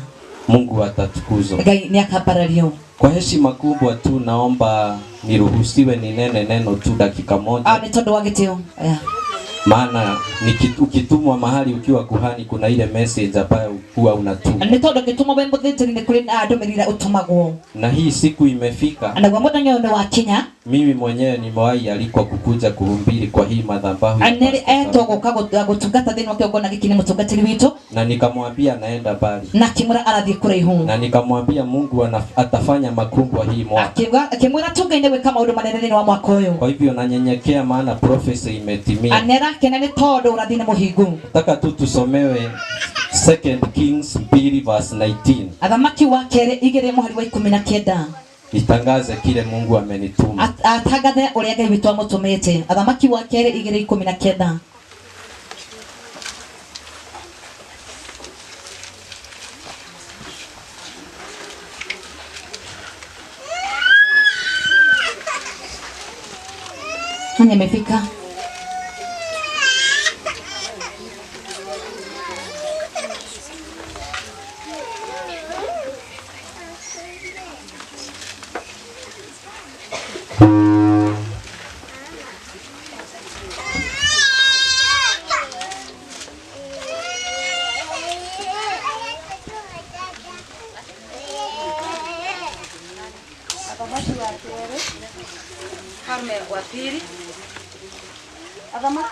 Mungu atatukuzwa. Ngai ni akabarario. Kwa heshima kubwa tu naomba niruhusiwe ninene neno tu dakika moja. Ni tondu wa gitio. Maana ukitumwa mahali ukiwa kuhani kuna ile message ambayo huwa unatuma. Ni tondu gitumwa we muthitiri ni kuri ndumirira utumagwo. Na hii siku imefika. Na gwa muthenya ni wa kinya. Mimi mwenyewe nimewahi alikwa kukuja kuhubiri kwa hii madhabahu. Aneri eto gukago gutungata thini wake ogona gikini mutungatiri witu. Na nikamwambia naenda mbali. Na kimura arathi kuraihu. Na nikamwambia Mungu atafanya makubwa hii mwaka. Akimura tungaine we kama undu manene thini wa mwaka uyu. Kwa hivyo nanyenyekea maana prophecy imetimia. Anera kena ni tondu urathi ni muhingu. Nataka tu tusomewe 2 Kings 2 verse 19. Athamaki wa kere igere muhari wa 19. Nitangaze kile Mungu amenituma. Atangathe uria Ngai witu amutumite. Athamaki wa kere igere 19. Nani amefika? Mfalme wa pili. Adama.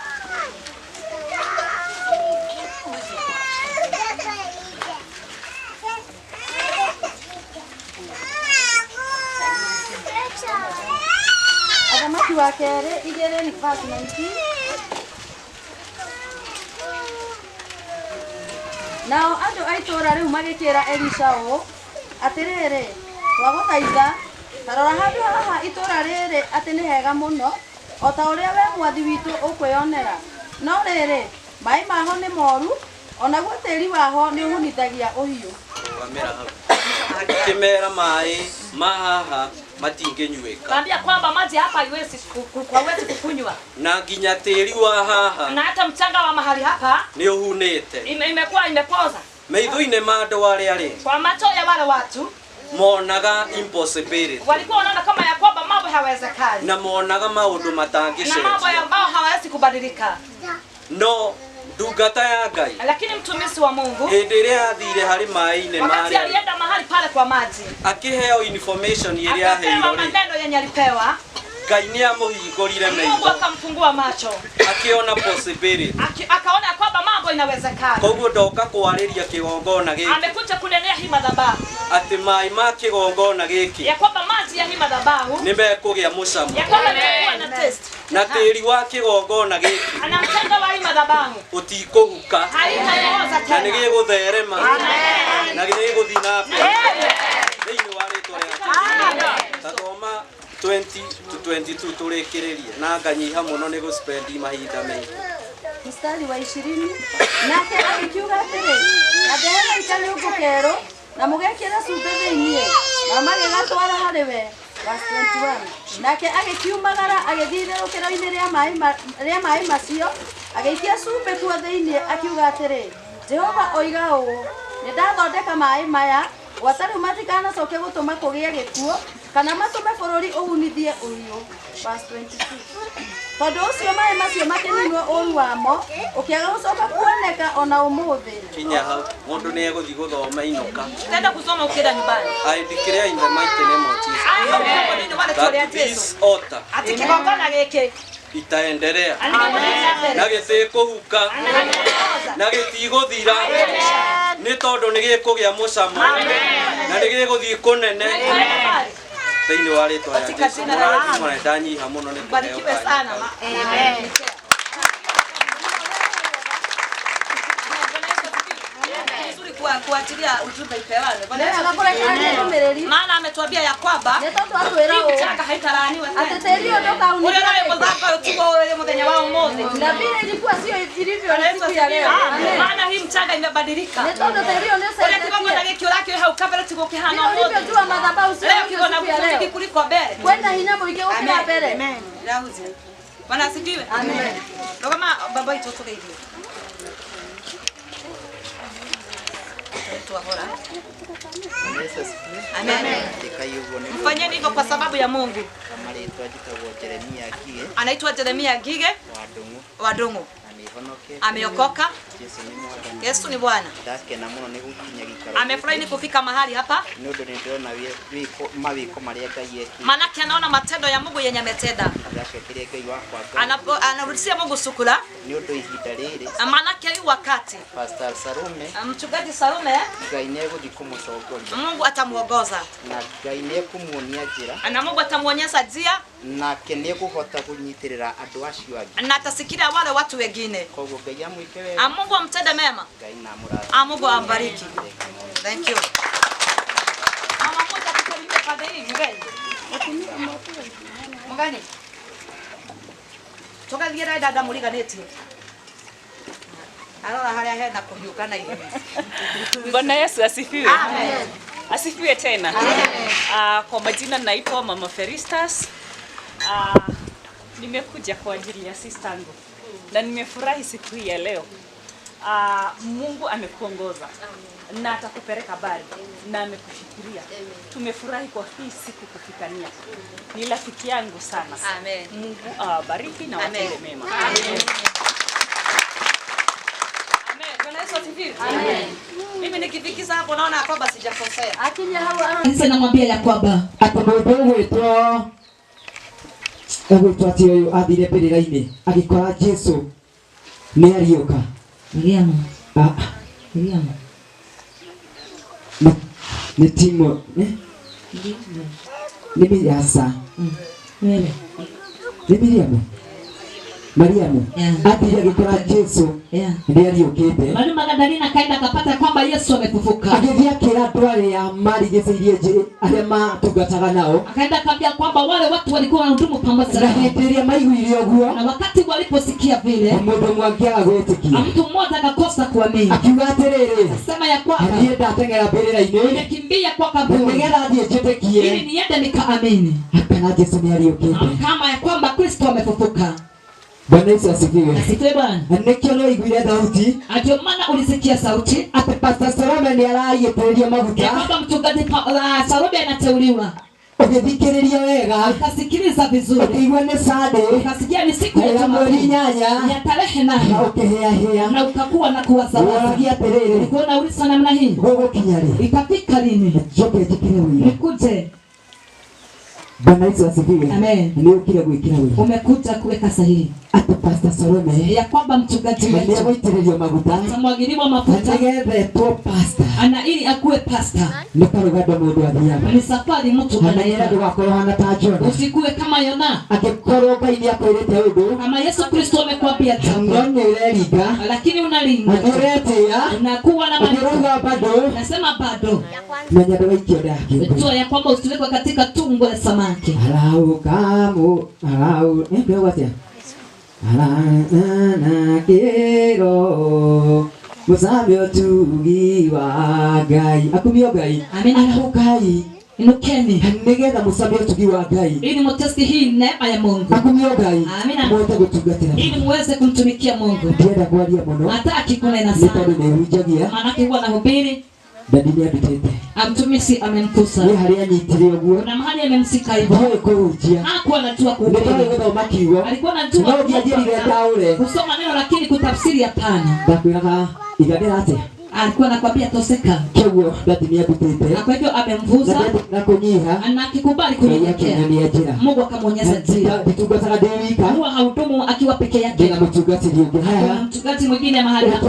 Adamaki Timothy wa kerĩ 2:19. Nao andũ a itũũra rĩu magĩkĩra Elisha ũũ atĩrĩrĩ, twagũthaitha tarora handũ haha itũũra rĩrĩ atĩ nĩ hega mũno o ta ũrĩa we mwathi witũ ũkwĩonera, no rĩrĩ maĩ maho nĩ moru, onaguo tĩri waho nĩ ũhunithagia ũhiũ. Akimera maĩ mahaha matingĩnyuĩka. Kaambia kwamba maji hapa haiwezi kukunywa. Na nginya tĩri wa haha na hata mchanga wa mahali hapa nĩ ũhunĩte. Imekuwa imepoza. Maitho-inĩ ma andũ arĩa arĩ. Kwa macho ya wale watu monaga impossibility. Walikuwa wanaona kama ya kwamba mambo hayawezekani. Na monaga maũndũ matangĩcenjia. Na mambo ambayo hawezi kubadilika. No ndungata ya Ngai, lakini mtumishi wa Mungu hĩndĩ ĩrĩa athire harĩ maĩ-inĩ marĩa, wakati alienda mahali pale kwa maji, akĩheo information ĩrĩa aheirwo, maneno yenye alipewa, Ngai nĩ amũhingũrire maitho, Mungu akamfungua macho, akiona possibility, akaona kwamba mambo inawezekana. Koguo ndoka kwarĩria kĩgongona gĩkĩ, amekuja kunenea hii madhabahu, atĩ maĩ ma kĩgongona gĩkĩ, ya kwamba maji ya hii madhabahu nĩ mekũgĩa mũcamo, ya kwamba nĩmekuwa na taste, na tĩri wa kĩgongona gĩkĩ, na mchanga wa hii madhabahu ũtikũhuka, haitaoza na tena, nĩ gĩgũtherema, na gĩgũthiĩ na mbere thĩinĩ wa rĩĩtwa rĩake. Tathoma 20-22 tũrĩkĩrĩrie na nganyiha mũno nĩ gũspendi mahinda maingĩ. Mstari wa 20, nake akiuga atĩrĩ, "Andehera ikanyũngũ kerũ na mũgekĩra cumbĩ thĩinĩ, na magĩgatwara harĩ we." Verse 21, nake agĩkiumagara agĩthiĩ rũkĩro-inĩ rĩa maĩ macio, agĩikia cumbĩ kuo thĩinĩ, akiuga atĩrĩ, "Jehova oiga ũũ, nĩndathondeka maĩ maya gwatarĩ matikanacoke gũtũma kũgĩe gĩkuũ kana matũme bũrũri ũhunithie ũhiũ." Verse 22, tondũ ũcio maĩ macio makĩninwo ũru wamo, ũkĩaga gũcoka kuoneka ona ũmũthĩ. Kinya hau mũndũ nĩ egũthiĩ gũthoma inũka. Tenda kusoma ukenda nyumbani. I declare in the mighty name of Jesus that this altar atikigongana gĩkĩ itaendelea na gĩtikũhuka na gĩtigũthira, nĩ tondũ nĩ gĩkũgĩa mũcamo na nĩ gĩgũthiĩ kũnene thĩinĩ wa rĩĩtwa rĩa Jesũ. Mũrathimwo ndanyiha mũno nĩ barikiwe sana. Amen. Kuachilia ujumbe ipewane. Maana ametuambia ya kwamba mchanga haitalaaniwa tena. Ule mzako utuko ule mwenye wao mmoja. Na vile ilikuwa sio ilivyo siku ya leo. Maana hii mchanga imebadilika. Ule kiwango na kile lake haukabela tiko kihana mmoja. Ulivyojua madhabahu sio siku ya leo. Kuliko mbele. Kwenda hinyamo ingeo kwa mbele. Amen. Lauzi. Bwana asifiwe. Amen. Ndio kama baba itotoke hivyo. Amen. Mfanyeni hivyo kwa sababu ya Mungu. Anaitwa Jeremia Gige wa Ndung'u. Ameokoka. Yesu ni Bwana. Amefurahi kufika mahali hapa. Maana anaona matendo ya Mungu yenye ametenda. Anarudishia Mungu shukrani. Maana hii wakati Pastor Sarume, mchungaji Sarume, Mungu atamuongoza. Na Ngai nĩ ekũmuonia njĩra. Na Mungu atamuonyesha njia. Nake nĩ ekũhota kũnyitĩrĩra andũ acio angĩ. Na atasikilia wale watu wengine. Koguo Ngai amwĩke wega. Mungu amtende mema. Ngai na mũratha. Mungu ambariki. Thank you. Mama moja tukalimia pande hii mgeni. Mgeni. Toka ngira dada muliganeti. Alala haya hena kuhiuka na hivi. Bwana Yesu asifiwe. Amen. Asifiwe tena. Kwa majina naitwa Mama Feristas. Nimekuja kwa ajili ya sistangu. Na nimefurahi siku hii ya leo. Mungu amekuongoza na atakupeleka mbali na amekushikilia. Tumefurahi kwa hii siku kufikania. Ni rafiki yangu sana. Amen. Mungu awabariki na watende mema. Amen. Amen. Mimi nikifikisha hapo naona kwamba sijakosea. Akija hapo Sasa namwambia ya kwamba atagwetwo ati uyu athire mbirira-inĩ agikora Jesu nĩ ariũka. Ngiama. Ngiama. Ni timo. Ni biasa. Wewe. Mariamu ati agikora Yesu ndiye aliokete. Mariamu Magdalena kaenda akapata kwamba Yesu amefufuka. Agithia kira twale ya mari giceirie njiri arema tugataga nao. Akaenda akaambia kwamba wale watu walikuwa wanahudumu pamoja nao. Ndahiitiria maiguire oguo. Na wakati waliposikia vile, mundu mwangiaga gwitikia. Mtu mmoja akakosa kuamini. Akiuga atiriri. Sema ya kwamba ndiye ndatengera mbirira-ini. Nimekimbia kwa kaburi. Nigetha thiĩ njĩtĩkie. Ili niende nikaamini. Kana Yesu ni aliokete. Kama ya kwamba Kristo amefufuka. Bwana Yesu asifiwe. Asifiwe Bwana. Nikio no iguire thauti. Ndio maana ulisikia sauti. Ati Pastor Salome ni arayitĩrĩria maguta. Kwamba mchungaji Salome anateuliwa. Ukithikiriria wega. Ukasikiliza vizuri. Ukiigua ni Sunday. Ukasikia ni siku ya Jumapili ya tarehe 8. Na ukihea na ukakuwa na kuwazawaza. Wagia terere. Nikuona ulisa namna hii. Gogo kinyari. Itafika lini? Joke jikire wewe. Nikuje. Bwana Yesu asifiwe. Amen. Leo kile gwikira wewe. Umekuja kuweka sahihi. Ati Pastor Salome ya kwamba mchungaji wetu amewaitirio maguta. Atamwagiliwa mafuta. Ategere to pastor. Ana ili akuwe pastor. Ni karugado mundu athiaga. Ni safari mtu anaenda ndugakoro hana ta Jona. Usikuwe kama Yona. Akikoro Ngai ni akwirite undu. Kama Yesu Kristo amekwambia jambo. Ngone irelinga. Lakini unalinga. Unaretea. Unakuwa na maneno. Bado. Nasema bado. Menya ndio ikioda yake. Toa ya kwamba usiwekwe katika tumbo la samaki. Alau kamu. Alau. Ndio watia. Alana kero musabyo tugi wa Ngai akumio Ngai amena Ngai inukeni nigetha musabyo tugi wa Ngai ili mutesti hii neema ya Mungu akumio Ngai amena mwote gutungatira ili muweze kumtumikia Mungu ndienda kwaria muno hataki kunena sana nipado ne hujagia maana huwa anahubiri dadini abitete amtumisi amemkusa ni hali anyitire oguo na mahali amemsika hivyo ndio kurujia hakuwa anajua kuhubiri gũthoma kiugo alikuwa anajua kusoma neno lakini kutafsiri hapana ndakwiraga igadera ate alikuwa anakwambia toseka kiguo dadini abitete na kwa hivyo amemvuza na kunyiha na akikubali kunyenyekea Mungu akamwonyesha njia bitugataga ndewika huwa haudumu akiwa peke yake na mchungaji ndio haya mchungaji mwingine mahali hapo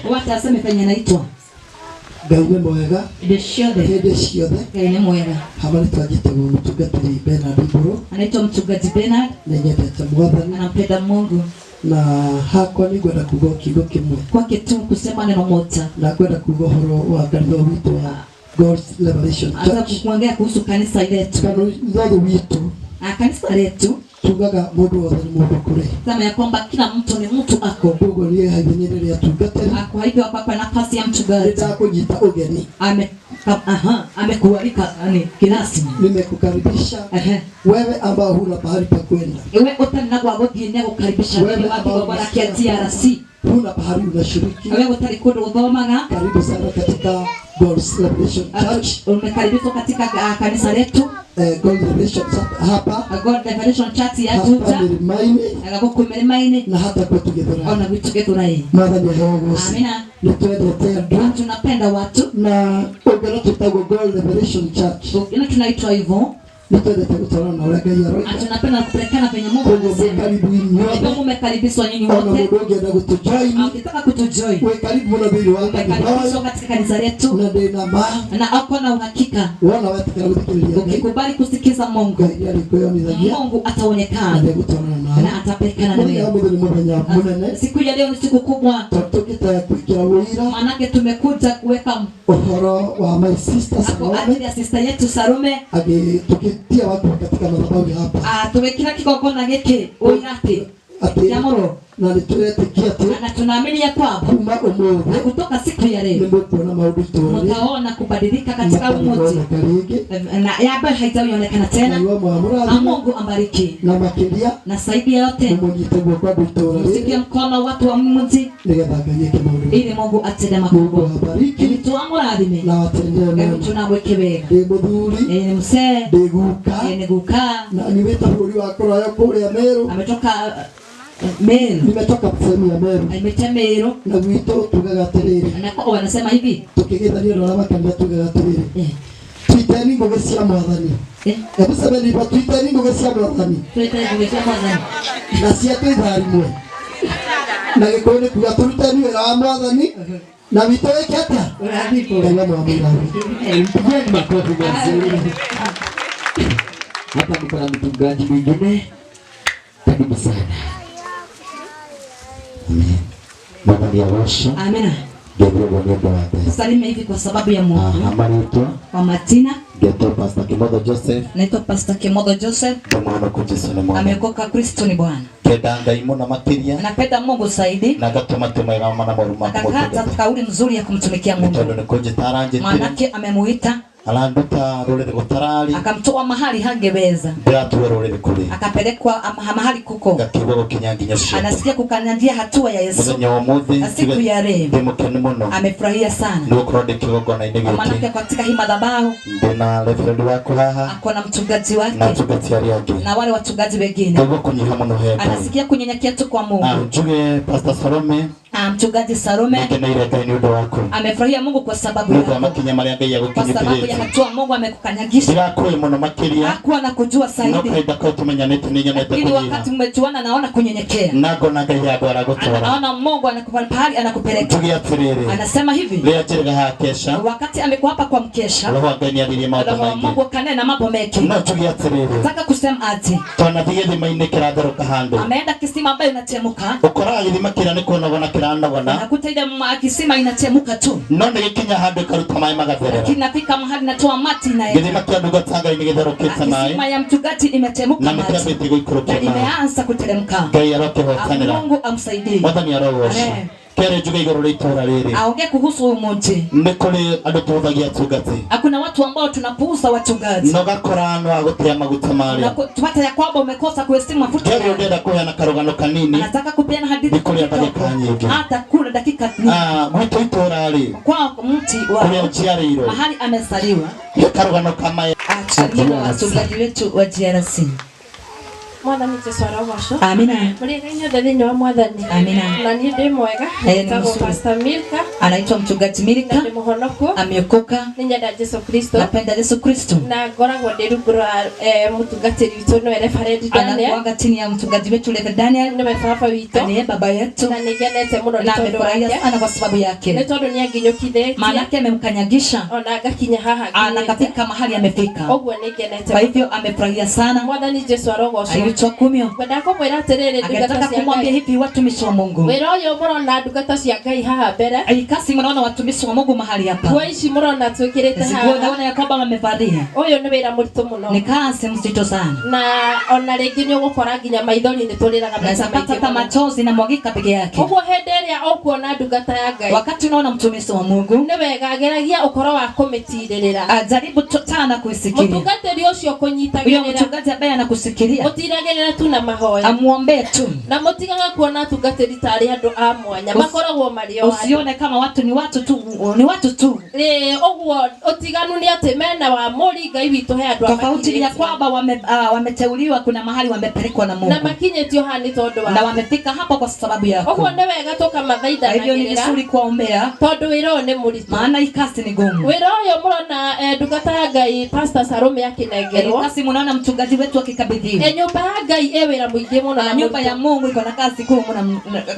watu aseme penye naitwa Ngai nĩ mwega hĩndĩ ciothe. Ngai nĩ mwega. Hamwe nĩtwagĩtagwo mũtungatĩri Bernard Mburu. Anaitwa mchungaji Bernard. Nĩnyendete Mwathani. Anampenda Mungu. Na hakwa nĩngwenda kuuga kiugo kĩmwe. Kwake tu kusema neno moja. Na kwenda kuuga ũhoro wa kanitha witũ wa God's Liberation Church. Hata kuongea kuhusu kanisa letu. Kanitha witũ. Kanisa letu. Tugaga mundu wothe ni mundu kure. Kama ya kwamba kila mtu ni mtu ako. Mungu ndiye haibinyerea tugateri. Kwa hivyo hapa nafasi ya mchungaji. Nitakujiita ugeni. Amekualika kirasmi. Nimekukaribisha. Wewe ambao huna pahali pa kwenda. Wewe utana kwa godi ni kukaribisha wewe watu wa Barakia TRC. Huna pahali unashiriki. Wewe utali kwenda udhomaga. Karibu sana katika God's Liberation Church. Umekaribishwa katika kanisa letu. God's Liberation hapa. God's Liberation Church ya Juja. Agako Mirimaini. Na hata kwetu Githurai. Ona vitu Githurai. Mwathani aheogose. Amina. Nitwendete andũ. Tunapenda watu. Na ungero tutagwo God's Liberation Church. Ina tunaitwa hivyo. Nitwendete gũtwarana na ũrĩa Ngai aroiga. Tunapenda kupelekana penye Mungu anasema. Karibu inyuothe. Ndio mumekaribishwa nyinyi wote. Ona mũndũ ũngĩenda gũtũjoin. Ukitaka kutujoin. Wĩ karibu mũno thĩinĩ wa kanitha katika kanisa letu. Na ndĩna ma. Na ako na uhakika. Wona wetikira gũthikĩrĩria. Ukikubali kusikiza Mungu. Mungu ataonekana. Na atapelekana na wewe. Siku ya leo ni siku kubwa. Maanake tumekuja kuweka uhoro wa my sister Salome. Ajili ya sister yetu Salome. Tukitia watu katika madhabahu hapa. Tumekira kigongona giki uirati. Jamoro. Na nituetikia tu. Na tunaamini ya kwamba kutoka siku ya leo mtaona kubadilika katika umoja. Na yaba haijaonekana tena. Mungu ambariki. Na makilia na zaidi ya yote msikie mkono watu wa mji ili Mungu atende makubwa. Ili tuamradhime na watendee mema. Tunaweke wega. Muthuri. Msee. Niguka. Na niweta buri wa kora kule ya Meru. Ametoka Meru. Nimetoka sehemu ya Meru. Ametia Meru. Na wito tugaga terere. Na kwa wanasema hivi. Tukigethania na makanisa tugaga terere. Twiteni ngoge cia Mwathani. Hebu sema ndipo twiteni ngoge cia Mwathani. Twiteni ngoge cia Mwathani. Na cia twaitharimwe. Na gĩkũyũ nĩ kuga tũrutani wĩra wa Mwathani. Na wito wĩke atĩa? Ngai amwamũra. Mpigeni makofi mazuri. Hapa niko na mchungaji mwingine Karibu sana. Amen. Baba ni awasha. Amina. Salime hivi kwa sababu ya Mungu. Amaritwa. Kwa Martina. Geto Pastor Kimodo Joseph. Naitwa Pastor Kimodo Joseph. Mwana kujisona mwana. Ameokoka, Kristo ni Bwana. Kedanga imona materia. Anapenda Mungu zaidi. Na gatuma tumega mana moruma. Akakata kauli nzuri ya kumtumikia Mungu. Manake amemuita. Alanduta rurere gutarari. Akamtoa mahali hangeweza. Ndatuwe rurere kule. Akapelekwa mahali kuko. Gakigo kinyanginya sho. Anasikia kukanyangia hatua ya Yesu. Na siku ya leo. Demokeni muno. Amefurahia sana. Ndio kurode kigogo na inegi. Manake katika hii madhabahu. Ndina reverend wako haha. Ako na mchungaji wake. Na mchungaji yake. Na wale wachungaji wengine. Ndio kunyiha muno hepo. Anasikia kunyenyekea tu kwa Mungu. Njuge Pastor Salome. Mchungaji Salome amefurahia Mungu kwa sababu yako. Kwa sababu ya hatua Mungu amekukanyagisha. Hakuwa na kujua zaidi. Lakini wakati mmejuana naona kunyenyekea. Naona Mungu anakupa pahali anakupeleka. Anasema hivi. Wakati amekuwa hapa kwa mkesha. Mungu kanena mambo mengi. Nataka kusema ati. Ameenda kisima ambayo inachemuka. Nakuta ile kisima inachemuka tu. None gikinya hande karuta mai magathera. Lakini nafika mahali natoa mati na githima kia nduga tanga inigitherukite mai. Kisima ya mchungaji imechemuka na mati. Na imeanza kuteremka. Ngai aroke hotanira. Mungu amsaidie. Mwathani arogosha. Kere juga igoro ritora riri. Aongee kuhusu umuti. Nikole andu tuthagia tungati. Hakuna watu ambao tunapuuza wachungaji. No gakorano agutia maguta mari. Tupata ya kwamba umekosa kuheshimu mafuta. Kere ndenda kuheana karugano kanini. Anataka kupeana hadithi. Nikole dakika nyingi. Hata kuna dakika nyingi. Gwito itora ri. Kwa mti wa. Kule ujiariro. Mahali amesaliwa. Karugano kama achana wachungaji wetu wa GRC. Mwathani Jesu arogocwo. Amina. Mũrĩngai othe thĩinĩ wa Mwathani. Amina. Na niĩ ndĩ mwega. Nĩtagwo Pastor Milka. Anaitwa mchungaji Milka. Ndĩ mũhonoku. Ameokoka. Nĩnyenda Jesu Kristo. Napenda Yesu Kristo. Na ngoragwo ndĩ rungu rwa mũtungatĩri witũ nĩwe Reverend Daniel. Anakuanga chini ya mchungaji wetu Reverend Daniel. Nĩwe baba witũ. Ndiye baba yetu. Na nĩgenete mũno nĩ tondũ wake. Ana kwa sababu yake. Nĩ tondũ nĩanginyũkithĩtie. Maanake amemkanyagisha. Ona ngakinya haha. Anakafika mahali amefika. Ũguo nĩngenete. Kwa hivyo amefurahia sana. Mwathani Jesu arogocwo. Aitwa kumio. Ndakumwira atiriri ndungata cia kumwambia hivi watumishi wa Mungu. Wira uyu murona ndungata cia Ngai haha mbere. Ikasi mnaona watumishi wa Mungu mahali hapa. Kwa ici murona twikirite haha. Naona ya kwamba wamevalia. Uyu ni wira muritu muno. Ni kazi mzito sana. Na ona ringi ni ugukora nginya maithori ni turiraga maita maingĩ. Hata machozi na mwagika peke yake. Uguo hindi iria ukuona ndungata ya Ngai. Wakati unaona mtumishi wa Mungu. Ni wega ageragia ukoro wa kumitiririra. Ajaribu sana kuisikilia. Mutungatiri ucio kunyitagirira. Huyo mchungaji ambaye anakusikilia. Utiragirira tu na mahoya. Amuombe tu. Na mutigaga kuona tungatiri tari andu a mwanya makoragwo mari o. Usione kama watu ni watu tu, ni watu tu. Uguo utiganu ni ati mena wa muri Ngai witu he andu tofauti ya kwamba wameteuliwa kuna mahali wamepelekwa na Mungu. Na makinyetio hani tondu wa. Na wamefika hapo kwa sababu yako. Uguo ni wega tukamathaitha na hivyo ni vizuri kuombea. Tondu wira ni muritu. Maana ikasi ni gumu. Wira uyu murona ndungata ya Ngai Pastor Salome akinengerwo. Ikasi munaona mchungaji wetu akikabidhiwa. Nyumba ya Ngai wira muingi muno na nyumba ya Mungu iko na kazi ngumu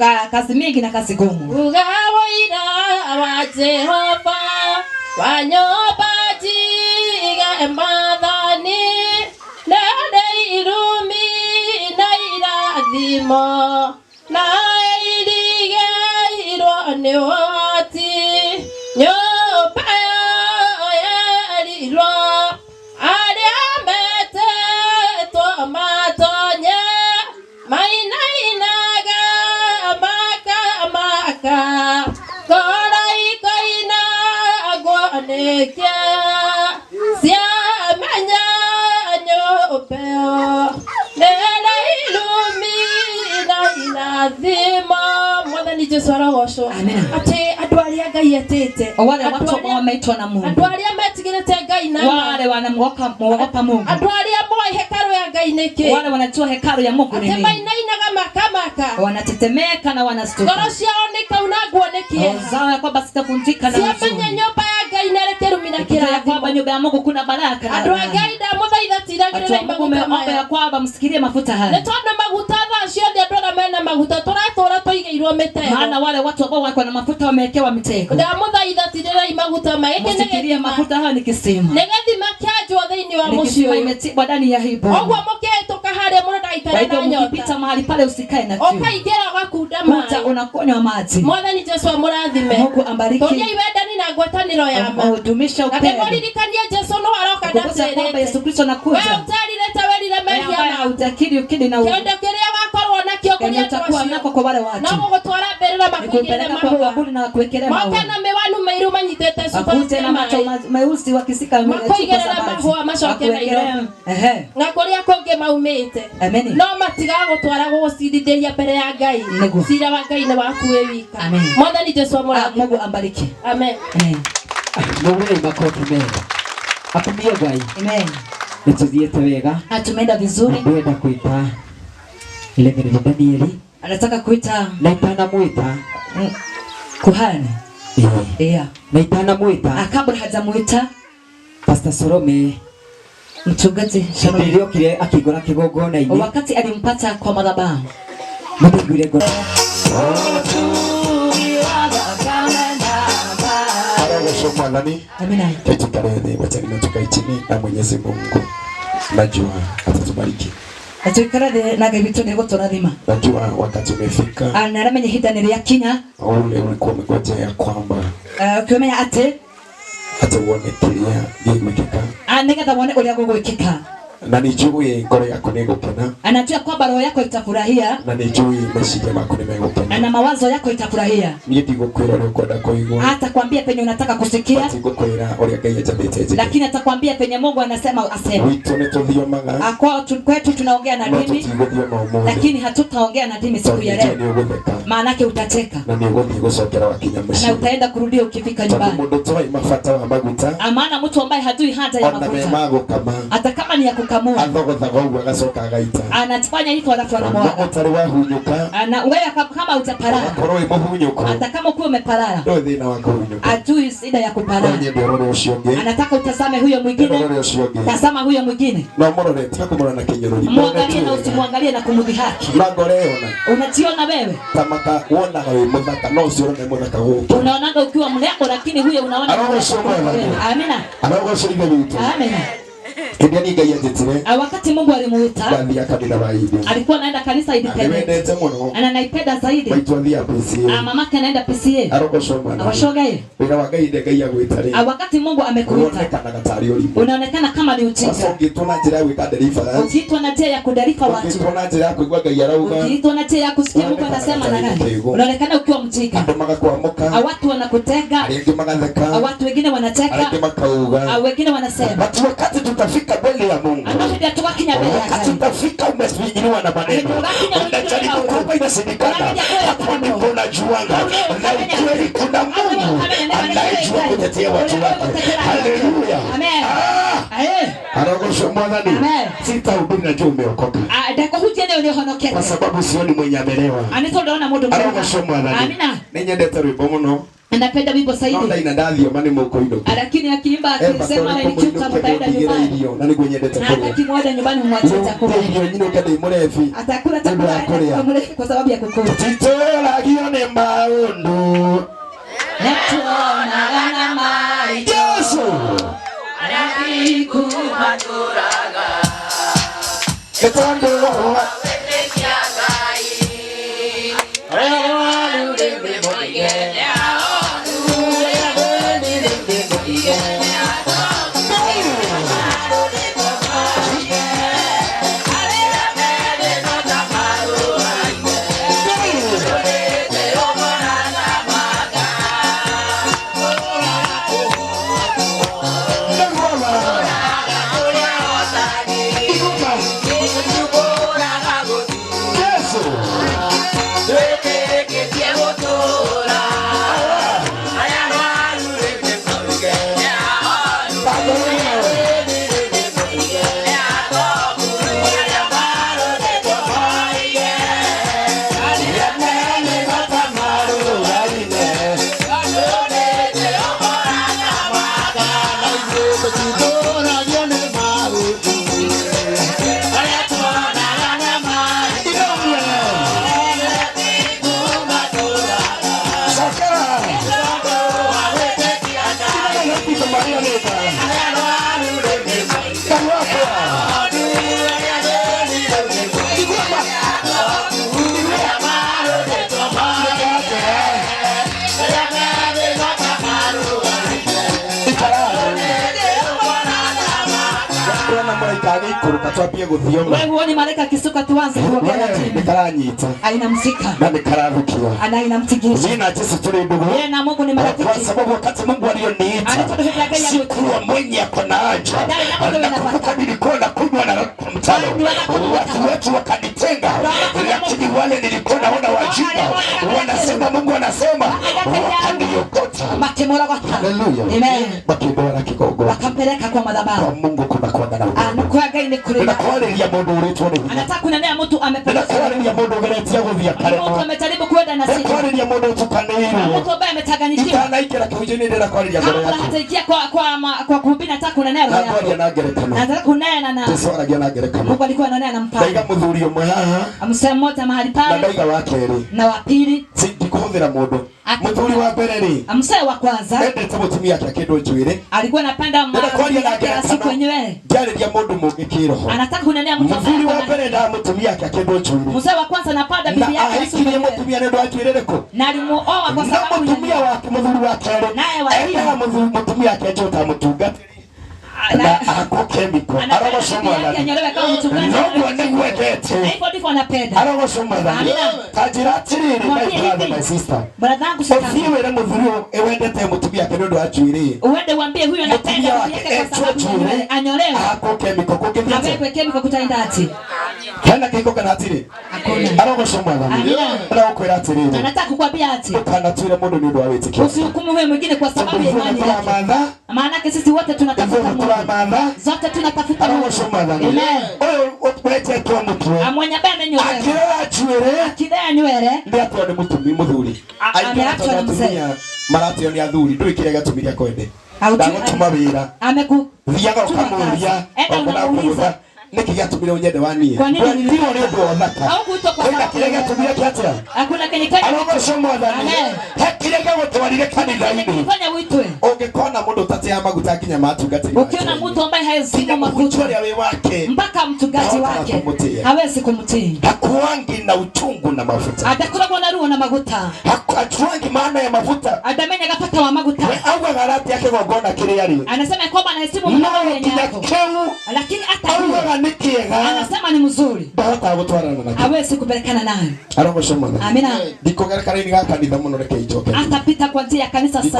na kazi mingi na kazi ngumu. Ugawo ira wa Jehova wa nyumba jiga embadhani na irumi na irathimo na irige irone wati nyumba ya irwa aria mete to matonye maina inaga maka maka korai koina agwanekia sia manya nyopeo nela ilumina inathima Mwathani Jesu arogocwo. Ati andu aria Ngai atete. Wale watu ambao wameitwa na Mungu. Andu aria metigirite Ngai na wale wanamwogopa Mungu. Andu aria moe hekalu ya Ngai niki. Wale wanajua hekalu ya Mungu ni nini. Maina inaga makamaka. Wanatetemeka na wanastuka. Ngoro ciao nikaunagwo nikie. Zao ya kwamba sitavunjika na Mungu. Siamenya nyumba ya Ngai nerekeru minakira ya kwamba nyumba ya Mungu kuna baraka. Andu a Ngai da muthaitha tiragirira maguta ya kwamba msikirie mafuta haya. Netona maguta thacio ndi andu ara mena maguta turatura tuigeirwo mitego. Maana wale watu ambao wako na mafuta wamewekewa mitego. Da muthaitha tiragirira maguta maige msikirie mafuta haya ni kisima. Negethi makianjwo thiini wa mucio. Imetibwa ndani ya hibo. Ogwo muketuka hali mwana daitara nyota ukipita mahali pale usikae na kiu okaigera wakunda maji unakunywa maji mwathani Jesu amurathime Mungu ambariki tonya iwendani na ngwataniro ya ma udumisha upendo atemoririkania Jesu no aroka ndacerete Yesu Kristo anakuja wewe utarire tawelire mehia na utakiri ukidi na kiondo kiria wakorwo nakio kuria tutakuwa nako kwa wale watu na gutwara mbere na makuigere mahua na kuwekelea mahua makana mewanu meiru manyitete akute na macho meusi wakisika makuigere mahua macoke na iro na kuria konge maumite no matiga gutwara gucidithia mbere ya Ngai cira wa Ngai ni waku wika mwathani Jesu amurathime Mungu ambariki amen Mungu makofi mengi atumie Ngai amen nituthiete wega tumeenda vizuri kwenda kuita ile vile Danieli anataka kuita na itana muita kuhani yeah na itana muita kabla hajamuita Pastor Salome mchungaji Salome ndio kile akigora kigogona hivi wakati alimpata kwa madhabahu mtugule gora Amina. Tukarene wachana tukae chini na Mwenyezi Mungu. Najua atatubariki. Atukarade na gabito ni goto radhima. Najua wakati umefika. Anaramenye hidani ya kinya. Ule ulikuwa umegojea ya kwamba kumenya ate uone kilia gigwikika. Nega thamone ulia gugwikika. Na nijui ngoro yako nigukena. Anajua kwamba roho yako itafurahia. Na nijui message yako nimegukena. Na mawazo yako itafurahia. Niye ndigukwira uri kwenda kuigwa. Atakwambia penye unataka kusikia. Ndigukwira uri Ngai ajabite. Lakini atakwambia penye Mungu anasema aseme. Wito ni tuthiomaga. Kwetu tunaongea na dini. Lakini hatutaongea na dini siku ya leo. Maana yake utateka. Na niguthi gucokera wakinya muciĩ. Na utaenda kurudia ukifika nyumbani. Mundu toa mafata wa maguta. Maana mtu ambaye hajui haja ya mafuta. Hata kama ni ya kukamua. Athogothaga uguo agacoka agaita. Anafanya hivyo alafu anamwaga. Utari wahunyuka. Wewe kama utaparara. Korwo imuhunyuko. Hata kama ukiwa umeparara. Ndio thina wa kuhunyuka. Ajui shida ya kuparara. Ndio ucio ngi. Anataka utazame huyo mwingine. Tazama huyo mwingine. Na murore takumura na kinyururi. Muangalie na usimwangalie na kumudhihaki. Na ngoreona. Unajiona wewe. Tamaka uona wewe muthaka no usione muthaka huko. Unaonaga ukiwa mrembo lakini huyo unaona. Amina. Anaogocirithia witu. Amina. Ndio ni Ngai ajitire. Wakati Mungu alimuita. Bathia kanitha wa Idi. Alikuwa anaenda kanisa independent. Amendete muno. Anaipenda zaidi. Baitwathia PCA. Mamake anaenda PCA. Arogocoma. Awashogaye. Wira wa Ngai Ngai agwitare. Wakati Mungu amekuita. Unaonekana kama ni ujinga. Ungitwa na njira ya gwika deliverance. Ungitwa na njia ya kudeliver watu. Ungitwa na njira ya kuigua Ngai arauga. Ungitwa na njia ya kusikia Mungu anasema na nani. Unaonekana ukiwa mjinga. Andu magakuamuka. Watu wanakutega. Aringi magatheka. Watu wengine wanacheka. Aringi makauga. Wengine wanasema. Wakati tutafika mbele ya Mungu. Wakati tutafika umesijiniwa na maneno. Unajaribu kwamba inashindikana. Hapo ndipo unajuanga. Na ukweli kuna Mungu anayejua kutetea watu wake. Haleluya. Amen. Anagosha mwadhani. Sitahubiri najua umeokoka. Ndako hujene ulihonokete. Kwa sababu sioni mwenye amelewa. Anitoleona mundu mwenye. Anagosha mwadhani. Amina. Ninyendete rwimbo muno. Napenda wimbo zaidi. Ndio inadathio mani muko indo. Lakini akiimba akisema na nichuka mtaenda nyumbani. Na nigunyendete kwa. Na akimwada nyumbani mwachie chakula. Ndio nyinyi ukadai murefi. Atakula chakula kwa mrefu kwa sababu ya kukula. Titola gione maundu. Natuona gana mai. Yesu. Arabiku maturaga. Ketondo wa Bora tuona malaika agikuruka twambie guthioma. Wewe huoni malaika kisuka tuanze kuongea chini. Nikaranyita. Ainamzika. Na nikararukia. Anainamtigisha. Mimi na Yesu tuli ndugu. Yeye na Mungu ni marafiki. Kwa sababu wakati Mungu alioniita sikuwa mwenye akona haja. Nakumbuka nilikuwa nakunywa na mtalo. Watu wetu wakanitenga. Lakini wale nilikuwa naona wajinga. Wanasema Mungu anasema wakaniokota. Haleluya. Amen. Bakibora kigogo. Wakampeleka kwa madhabahu. Kwa Mungu kuna kwa na. Anakuaga ile kule. Na kwa ile ya mundu uretwo ni. Anataka kunenea mtu amepeleka. Na kwa ile ya mundu uretia guthia kale. Mtu amejaribu kwenda na sisi. Kwa ile ya mundu tukaneiru. Mtu ambaye ametanganyikiwa. Itana ikira kujeni ndela kwa ile ya gore yako. Hataikia kwa kuhubiri nataka kunenea roho yako. Na nagerekana. Nataka kunena na. Yesu anagia nagerekana. Mungu alikuwa ananena na mpaka. Ndaiga muthuri umwe haha. Amsema mmoja mahali pale. Na ndaiga wa keri. Na wa pili. Sindikuhũthĩra mũndũ. Muthuri wa mbere ri. Amsema wa kwanza. Endete mutumia yake akĩndwo njuĩrĩ. Alikuwa anapenda siku yenyewe. Njarĩria mũndũ mũngĩ kĩroho. Anataka kunenea mtu. Muthuri wa mbere nda mutumia yake akĩndwo njuĩrĩ. Mzee wa kwanza anapanda bibi yake ahikirie mutumia nĩ ndwa njuĩrĩ rĩkũ. Na alimuoa kwa sababu mutumia wake muthuri wa kerĩ. Naye wa pili mutumia yake njota mũtungatĩri. Na ako chemical. Arogocomwa thani. Noguo nĩguo endete. Hivyo ndivyo anapenda. Arogocomwa thani. Kanjĩra atĩrĩrĩ my brother my sister. Bradhangu sasa. Ũthiĩ wĩre mũthuri wendete mũtumia yake nĩ ũndũ wa njuĩrĩ. Uende uambie huyo anapenda yake kwa sababu anyolewe. Ako chemical kũngĩthiĩ. Awekwe chemical kutaenda ati. Hena kĩhiko kana atĩrĩ. Arogocomwa thani. Arakwĩra atĩrĩrĩ. Anataka kukwambia ati. Ndũkanatuĩre mũndũ nĩ ũndũ wa wĩtĩkio. Usihukumu wewe mwingine kwa sababu ya imani yake. Maana sisi wote tunatafuta zote tunatafuta Mungu. Amen. Amwenye ambaye amenyolewa. Akilea nywele. Ndiatwa ni muthuri. Ameachwa na mzee. Maratio ni athuri. Ndui kile gatumiria kwende. Ndagutuma wira. Thiaga ukamuria. Unamuuliza. Niki gatumire unyende wani. Kwa nini ndio ndio wathaka? Au kuitwa kwa sababu kile gatumire kiatia. Hakuna kenyekani. Arogocomwa thani. Kile gagutwarire kanitha-ini. Fanya uitwe. Ungikona mundu tatia maguta nginya matungatiri. Ukiona mtu ambaye hawezi maguta wake mpaka mtugaji wake hawezi kumtii. Hakuangi na uchungu na mafuta. Atakula kwa naruo na maguta. Hakuangi maana ya mafuta. Adamenya gapata wa maguta. Au garati yake gogona kile yali. Anasema kwamba anaheshimu mwanao yako. Lakini hata anasema ni mzuri. Ndahota gutwarana nake. Hawezi kupelekana naye. Arogocomwa thani. Amina. Ndikogerekana ni kanitha muno reke icoke. Atapita kwa njia ya kanisa sasa.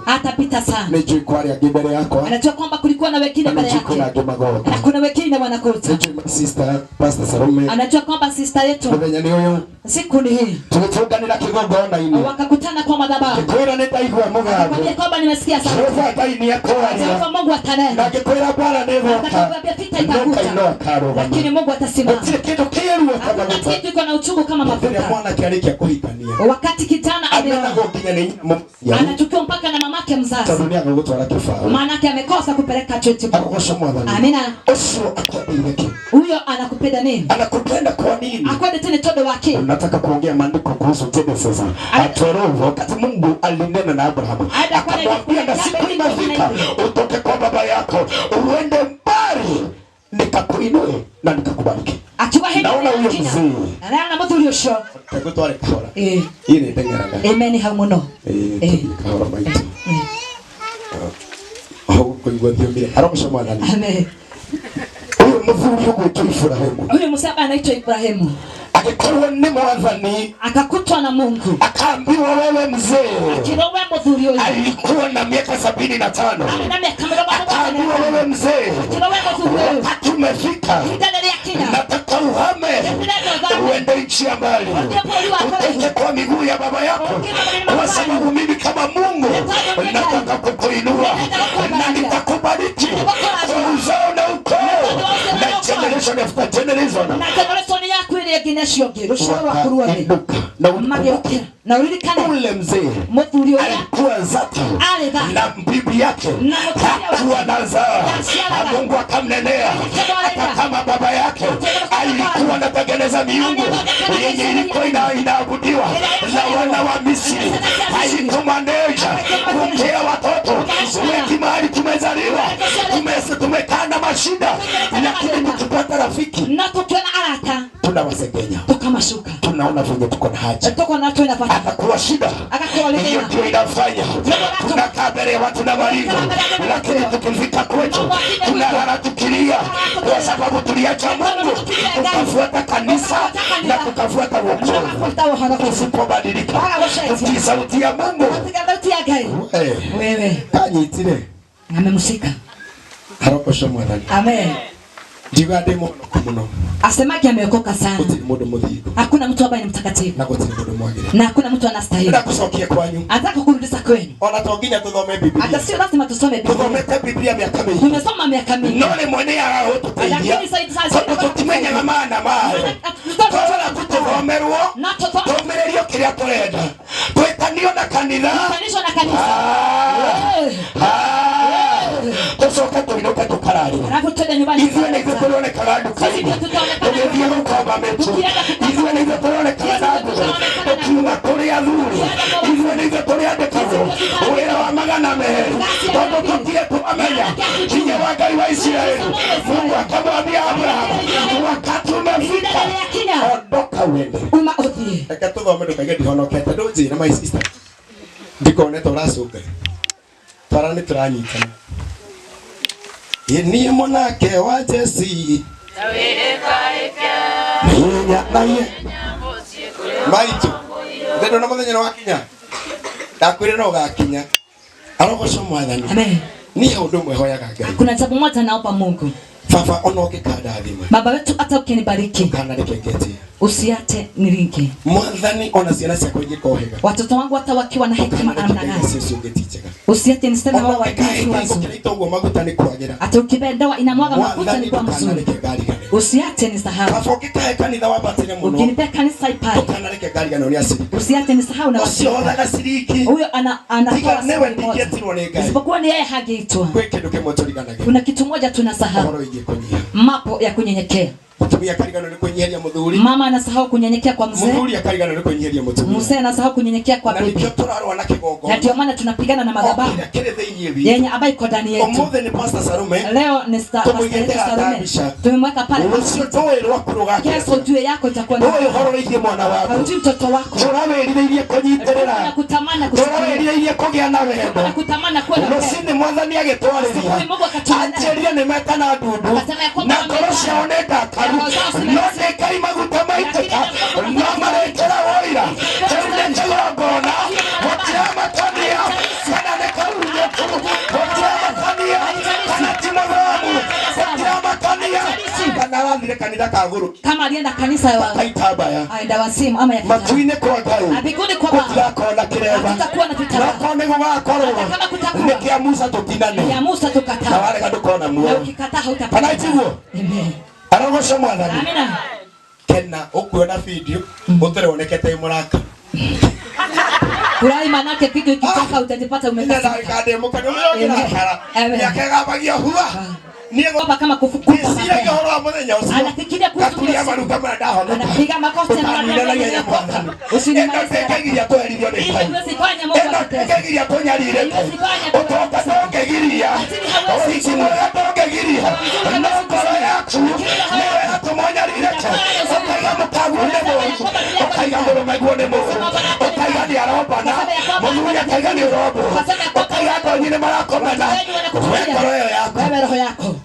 Atapita sana. Nijui kwari ya mbele yako. Anajua kwamba kulikuwa na wengine mbele yake. Na kuna wengine wanakuja. Nijui sister Pastor Salome. Anajua kwamba sister yetu. Mwenye ni huyo. Siku ni hii. Tumetunganira kigongona ini. Wakakutana kwa madhabahu. Kwera nitaigwa mugambo. Kwa kwamba nimesikia sana. Roho akaini yako. Sasa Mungu atanena. Na kwera Bwana nevo. Atakwambia vita itakuja. Lakini Mungu atasimama. Kitu kiru kama mafuta. Kitu iko na uchungu kama mafuta. Mwana kialiki kuhikania. Wakati kijana anachukua mpaka na mamake mzazi. Maana yake amekosa kupeleka chochote. Amina. Huyo anakupenda nini? Anakupenda kwa nini? Akwende tena todo wake. Nataka kuongea maandiko kuhusu Genesis. Atoroho wakati Mungu alinena na Abraham. Akamwambia na siku inafika utoke kwa baba yako uende mbali nikakuinue na nikakubariki. Akiwa hedi naona huyo mzee. Na muthuri ucio. Tegutware kahora. Ine ndengeraga. Amen hamuno. Kahora maiti. Kuigwa ndio mbele. Arogocomwa thani. Amen. Huyo muthuri ugwitwo Ibrahimu. Huyo msaba anaitwa Ibrahimu. Akikorwa ni mwathani. Akakutwa na Mungu. Akaambiwa wewe mzee. Akirowe muthuri ucio. Alikuwa na miaka 75. Na miaka 75. Akaambiwa wewe mzee. Akirowe muthuri ucio. Tumefika. Nataka uhame. Uende nchi ya mbali. Utoke kwa miguu ya baba yako. Kwa sababu mimi kama Mungu nataka kukuinua na nitakubariki. Uzao na ukoo. Na generation after generation. Na generation yako ile nyingine sio gero sio wakurua ni. Na ulilikana ule mzee. Muthuri alikuwa zake. Na bibi yake. Hakuwa nazaa. Mungu akamnenea. Hata kama baba yake alikuwa anatengeneza miungu yenye ilikuwa inaabudiwa na wana wa Misri. Alitumaneja kumkea watoto wengi mahali tumezaliwa. Tumekaa na mashida, lakini tukipata rafiki na tukiona arata tunawasengenya, tukamashuka. tunaona venye tuko na haja. Tuko na watu inapata. Akakuwa shida. Akakuwa leo. Hiyo ndio inafanya. Tunakaa mbele ya watu na maringo. Lakini tukifika kwetu tunalala tukilia kwa sababu tuliacha Mungu. Tukafuata kanisa na tukafuata wokovu. Usipobadilika. Utii sauti ya Mungu. Wewe. Kanyitire. Amemshika. Harokosha mwanani. Amen. Jiga demo kumuno. Asemaki ameokoka sana. Hakuna mtu ambaye ni mtakatifu. Na hakuna mtu anastahili. Nakusokia kwanyu. Anataka kurudisha kwenu. Ona toginya tusome Biblia. Hata sio lazima tusome Biblia. Tusome Biblia miaka mingi. Tumesoma miaka mingi. None mwene ara ututeithia. Lakini sasa tutimenya maana maana. Twana tutomerwo. Tomererio kiria turenda. Twitanio na kanitha. Twitanishwa na kanisa. Tusoka tuinuka tukarari. Nakutenda nyumbani. Hizo ni vitu tuone karadu karibu. Tumedia kwa metu. Hizo ni vitu tuone karadu. Tuna Korea nzuri. Hizo ni vitu tuone dekazo. Wera wa magana meheri. Toto tokie tuamenya. Chinye wagai wa Israeli. Mungu akamwambia Abraham, wakati umefika. Ondoka uende. Umaothie. Eka tuthome ndukage ndihonokete nduji na my sister. Ndikone toracuka. Twarani turanyitana. Yeni monake wa Jesi. Naye. Maitu. Ndendo na muthenya wa kinya. Ndakwire no gakinya. Arogocwo mwathani. Amen. Ni undu mwehoyaga Ngai. Kuna jambo moja naomba Mungu. Baba onoke kada thima. Baba wetu hata ukinibariki. Kana rekeketi. Usiate niringe. Mwathani ona ciana ciakwa igikohega. Watoto wangu hata wakiwa na hekima namna gani. Usiate niseme wao wajui wazo. Hata ukibendewa inamwaga mafuta ni kwa mzuri. Usiate nisahau. Ukinipea kanisa ipate. Usiate nisahau na wasi. Huyo anatoa isipokuwa ni yeye hageitwa. Kuna kitu moja tunasahau. Mapo ya kunyenyekea. Mama anasahau kunyenyekea kwa mzee. Mzee anasahau kunyenyekea kwa bibi. Na ndio maana tunapigana na madhabahu yenye ambayo iko ndani yetu. Leo ni Pastor Sarume. Tumemweka pale. Kesho juu yako itakuwa ni hujui mtoto wako. Kutamana kusikia. Kutamana kuwa na usini mwathani agitwariria acheria ni metana ndundu na korosha oneka karu none kai maguta maiteka no marekera woira tende chagona wachama tania sana ne karu wachama tania kana timamu wachama tania kana wandire kanitha kaguru kama alienda kanisa ya aitabaya aenda wasimu ama ya matuine kwa Ngai abiguni kwa Baba kona kireba tutakuwa na vitara kone gugakorwo kama kutakuwa nikia Musa tutinane ya Musa tukataa na wale kadukona muo na ukikataa hutapata anaitiguo amen arogosha mwathani amina kena ukuona video utereonekete muraka kurai manake video ikitoka utajipata umekata kade mukano yongera kara yakagabagia huwa Baba kama kufukuza sisi gahoro wa muthenya ucio anafikiria kutulia maruka mara daho anapiga makofi na ndio usinimalize tuelivyo ni kai usifanye Mungu ategeria tonyarire utoka tokegiria sisi moyo tokegiria ndokoro yaku newe atumonyarire ukaiga mutagu ndemo ukaiga murumaguo ndemo ukaiga ni arobana munuya ukaiga ni urobo ukaiga tonyine marakomena wewe roho yako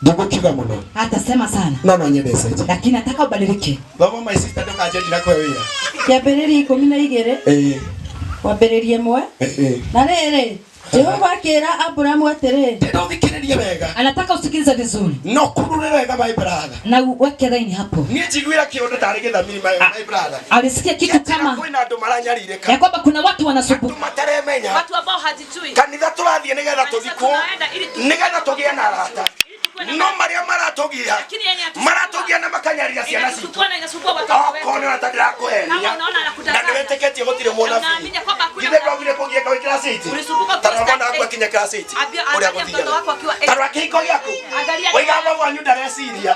Ndugukiga muno. Atasema sana. No nyedeseje. Lakini nataka ubadilike. Baba my sister ndo kaje ndako wira. Kiambĩrĩria 12. Wambĩrĩria 1. Na rĩrĩ Jehova akĩra Abrahamu atĩrĩ. Ndũthikĩrĩrie wega. Anataka usikilize vizuri. No kurure wega my brother. Na uweke line hapo. Niĩ njiguira kĩũndũ tarĩ gĩthamiri my brother. Alisikia kitu kama kwĩna andũ maranyarire ya kwamba kuna watu wanasubuka. Mataremenya. Watu ambao hajijui. Kanitha tũrathiĩ nĩgetha tũthikwo. Nĩgetha tũgĩe na arata. No maria maratogia na makanyaria ciana citu okone natadira kuhenia na niweteketie gutire mwana fi githe ndogire kugia kwa class 8 tarabona kwa kinya class 8 uria guthia tarwa kiko giaku waigama mwanyu ndareciria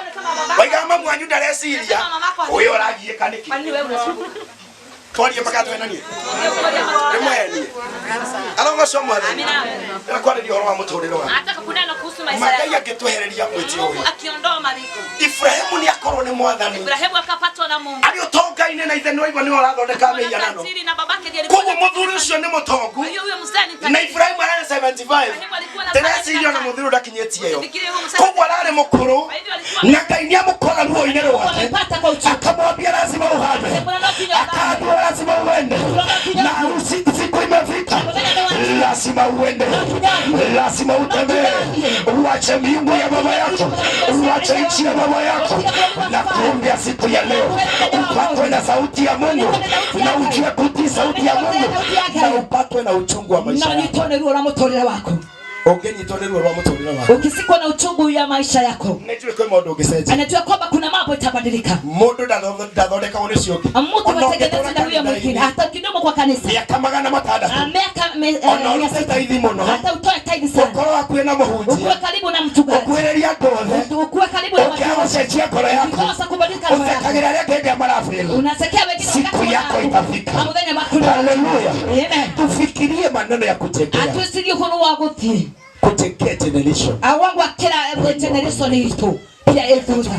waigama mwanyu ndareciria uyo ragie kaniki twarie makatwe nani nimweni alongo mwathani akwarĩria ũhoro wa mũtũrĩre wa Anataka kunena kuhusu maisha yako. Magai akĩtwehereria mwĩtio ũyũ akiondoa mariko. Ibrahimu ni akorwo ni mwathani. Ibrahimu akapatwa na Mungu. Ari utonga-ine na ithe noigo ni orathondeka mĩhianano. Koguo mũthuri ũcio nĩ mũtongu. Na Ibrahimu ararĩ 75. Teresirio na mũthuri ndakinyĩtie yo. Koguo ararĩ mũkũrũ. Na Ngai nĩamũkora ruo-inĩ rwake. Akamwambia lazima uhame. Akaambiwa lazima uende. Na siku imefika. Lazima uende. Lazima utembee. Uache miungu ya baba yako. Uache nchi ya baba yako. Na kuombea siku ya leo upatwe na sauti ya Mungu na ujue kutii sauti ya Mungu na upatwe na uchungu wa maisha yako. Ukisikwa na uchungu ya maisha yako, anajua kwamba kuna mambo itabadilika. Mtu watengeneza na huyo mwingine hata kidogo kwa kanisa. Hata utoe tithe sana. Ukuwe karibu na mchungaji. Ukuwe karibu na watu. Kosa kubadilika roho yako. Unasikia wengine siku yako itafika. Haleluya. Amen. Tufikirie maneno ya kutegea. Atusikie huru wa guti. Kutegea generation. Awangu akira generation hito. Pia elfuza.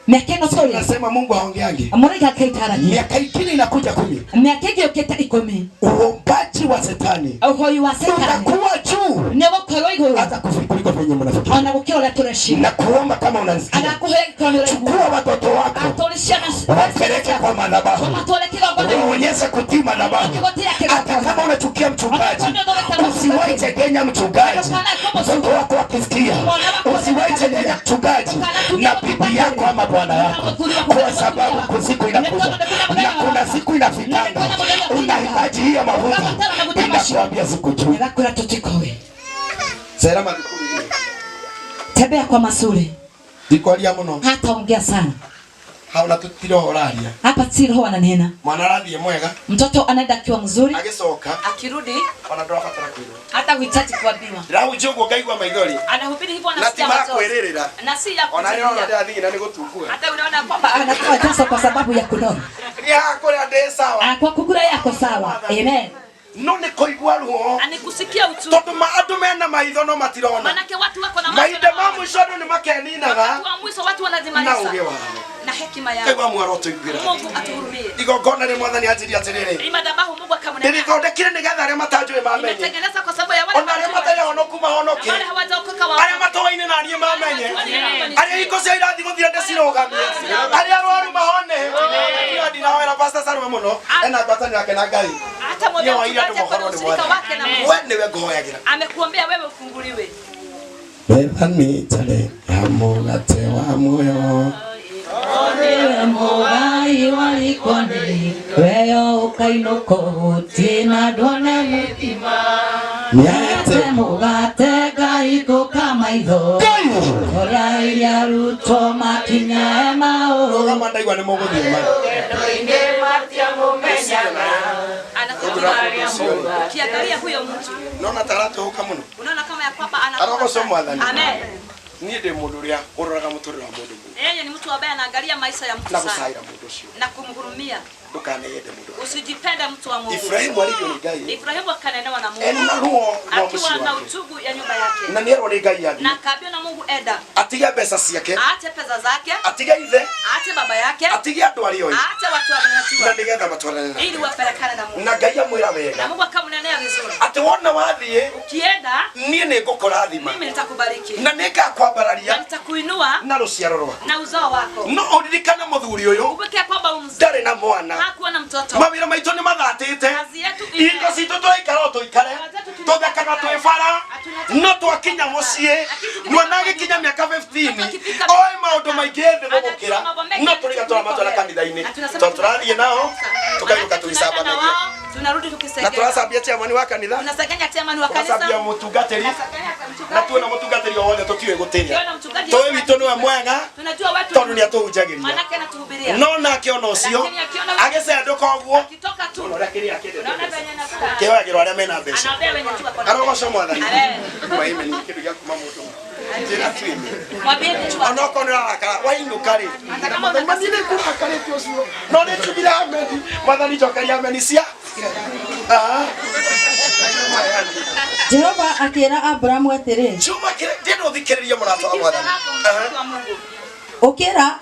Miaka ino sio nasema Mungu haongeangi. Amoreka kaitara. Miaka ikini inakuja 10. Miaka hiyo keta 10. Uombaji wa shetani. Uhoi wa shetani. Utakuwa juu. Nebo koroigo. Hata kuliko penye mnafikiri. Anakukiona tureshi. Na kuomba kama unanisikia. Anakuheka. Chukua watoto wako. Atolishana. Wapeleke kwa madhabahu. Uonyeshe kutii madhabahu. Hata kama unachukia mchungaji. Usiwahi tegenya mchungaji. Mtoto wako akisikia. Usiwahi tegenya mchungaji. Na bibi yako ama bwana yako, kwa sababu siku inakuja na kuna siku inafikanga, unahitaji hiyo mavuno. Inakuambia siku tu nakula tutikowe sera madukuru ile tembea kwa masuri dikolia muno hata ongea sana hauna tutiro horaria hapa tiro wananena mwana radhi mwega mtoto anaenda akiwa mzuri akisoka akirudi wanatoa fatara kwilo hata uhitaji kuambiwa rau jogo gaigwa maithori anahubiri hivyo anasikia macho na si ya wanaona ndio na nigotungua hata unaona kwamba anakuwa tasa kwa sababu ya kunona ni hakuri ande sawa kwa kukura yako sawa amen no ne koigwa ruo anikusikia utu tondu maandu mena maitho no matirona manake watu wako na maitho na mwisho ni makeninaga watu wa mwisho watu wanazimaliza na hekima yao kegwa mwaro tuigwira Mungu atuhurumie igongona ni mwathani anjiri atiriri imadabahu Mungu akamnena nilithondekire nigetha aria matajui mamenye tengeneza kwa sababu ya wale ona aria matayahonoku mahonoke wale hawajaokoka wao aria matowaine na aria mamenye aria iko cia irathi guthira ndecirogamie aria arwaru mahone ndina wera pastor Salome muno ena ngwatanĩro yake na Ngai hata mmoja wake na Mungu wewe niwe ngoyagira amekuombea wewe ufunguliwe Bethani tale ya mugate wa moyo Odewe mugai walikoni weyo ukainuko tina done mutima Nyete mugate gaiko kama idho Oria iria ruto makinya emao Roga mandaigwa ni muguthima Ndoinde matia mumenyana anakutumaria Mungu kiangalia huyo mtu Nona taratu huka muno unaona kama ya kwamba anakoso mwathani amen ni ndi mundu uria uroraga muturira mundu yeye ni mtu ambaye anaangalia maisha ya mtu sana na kusaira mundu ucio na kumhurumia ndukaneyende mundu usijipende mtu wa Mungu Ibrahimu alivyo ni Ngai Ibrahimu akanenewa na Mungu ena ruo akiwa na utugu ya nyumba yake na nierwo ni Ngai yathi na kaambia na Mungu enda atige pesa ciake aache pesa zake atige ithe aache baba yake atige andu ario aache watu wanatua na nigetha matwarane ili wapelekane na Mungu na Ngai amwira wega na Mungu akamnenea vizuri ati wona wathie ukienda nie ni ngukurathima mimi nitakubariki na ningakwambararia nitakuinua na ruciaro rwako na uzao wako no uririkane muthuri uyu ubeke kwamba ndari na mwana hakuwa na mtoto mawira maitu ni mathatite ingo citu twaikara tuikare tuthekana twibara no twakinya mucii mwana gikinya miaka 15 oi maundu maingi thi gugukira no turiga turamatwara kanitha-ini turathie nao tukairuka tuicambanagia tunarudi tukisengenya na turacambia chairman wa kanitha tunasengenya chairman wa kanisa turacambia mutungatiri na tuona mutungatiri wothe tutiwe gutiria towe witu niwe mwega tunajua watu tondu ni atuhunjagiria manake anatuhubiria no nake ona ucio agicenduka uguo akitoka tu unaona kiria kende unaona venye nakula kiwagirwo aria mena mbeca anaambia wenye tu wako arogoco mwathani maime ni kindu gia kuma mundu njira twime mwambie tu onoko ni rakara wainuka ri mathani kurakari ucio no ni tubira ameni mathani jokaria ameni cia Jehova akira Abrahamu atiri Juma kire ndindo thikiriria murata wa mwathani Okera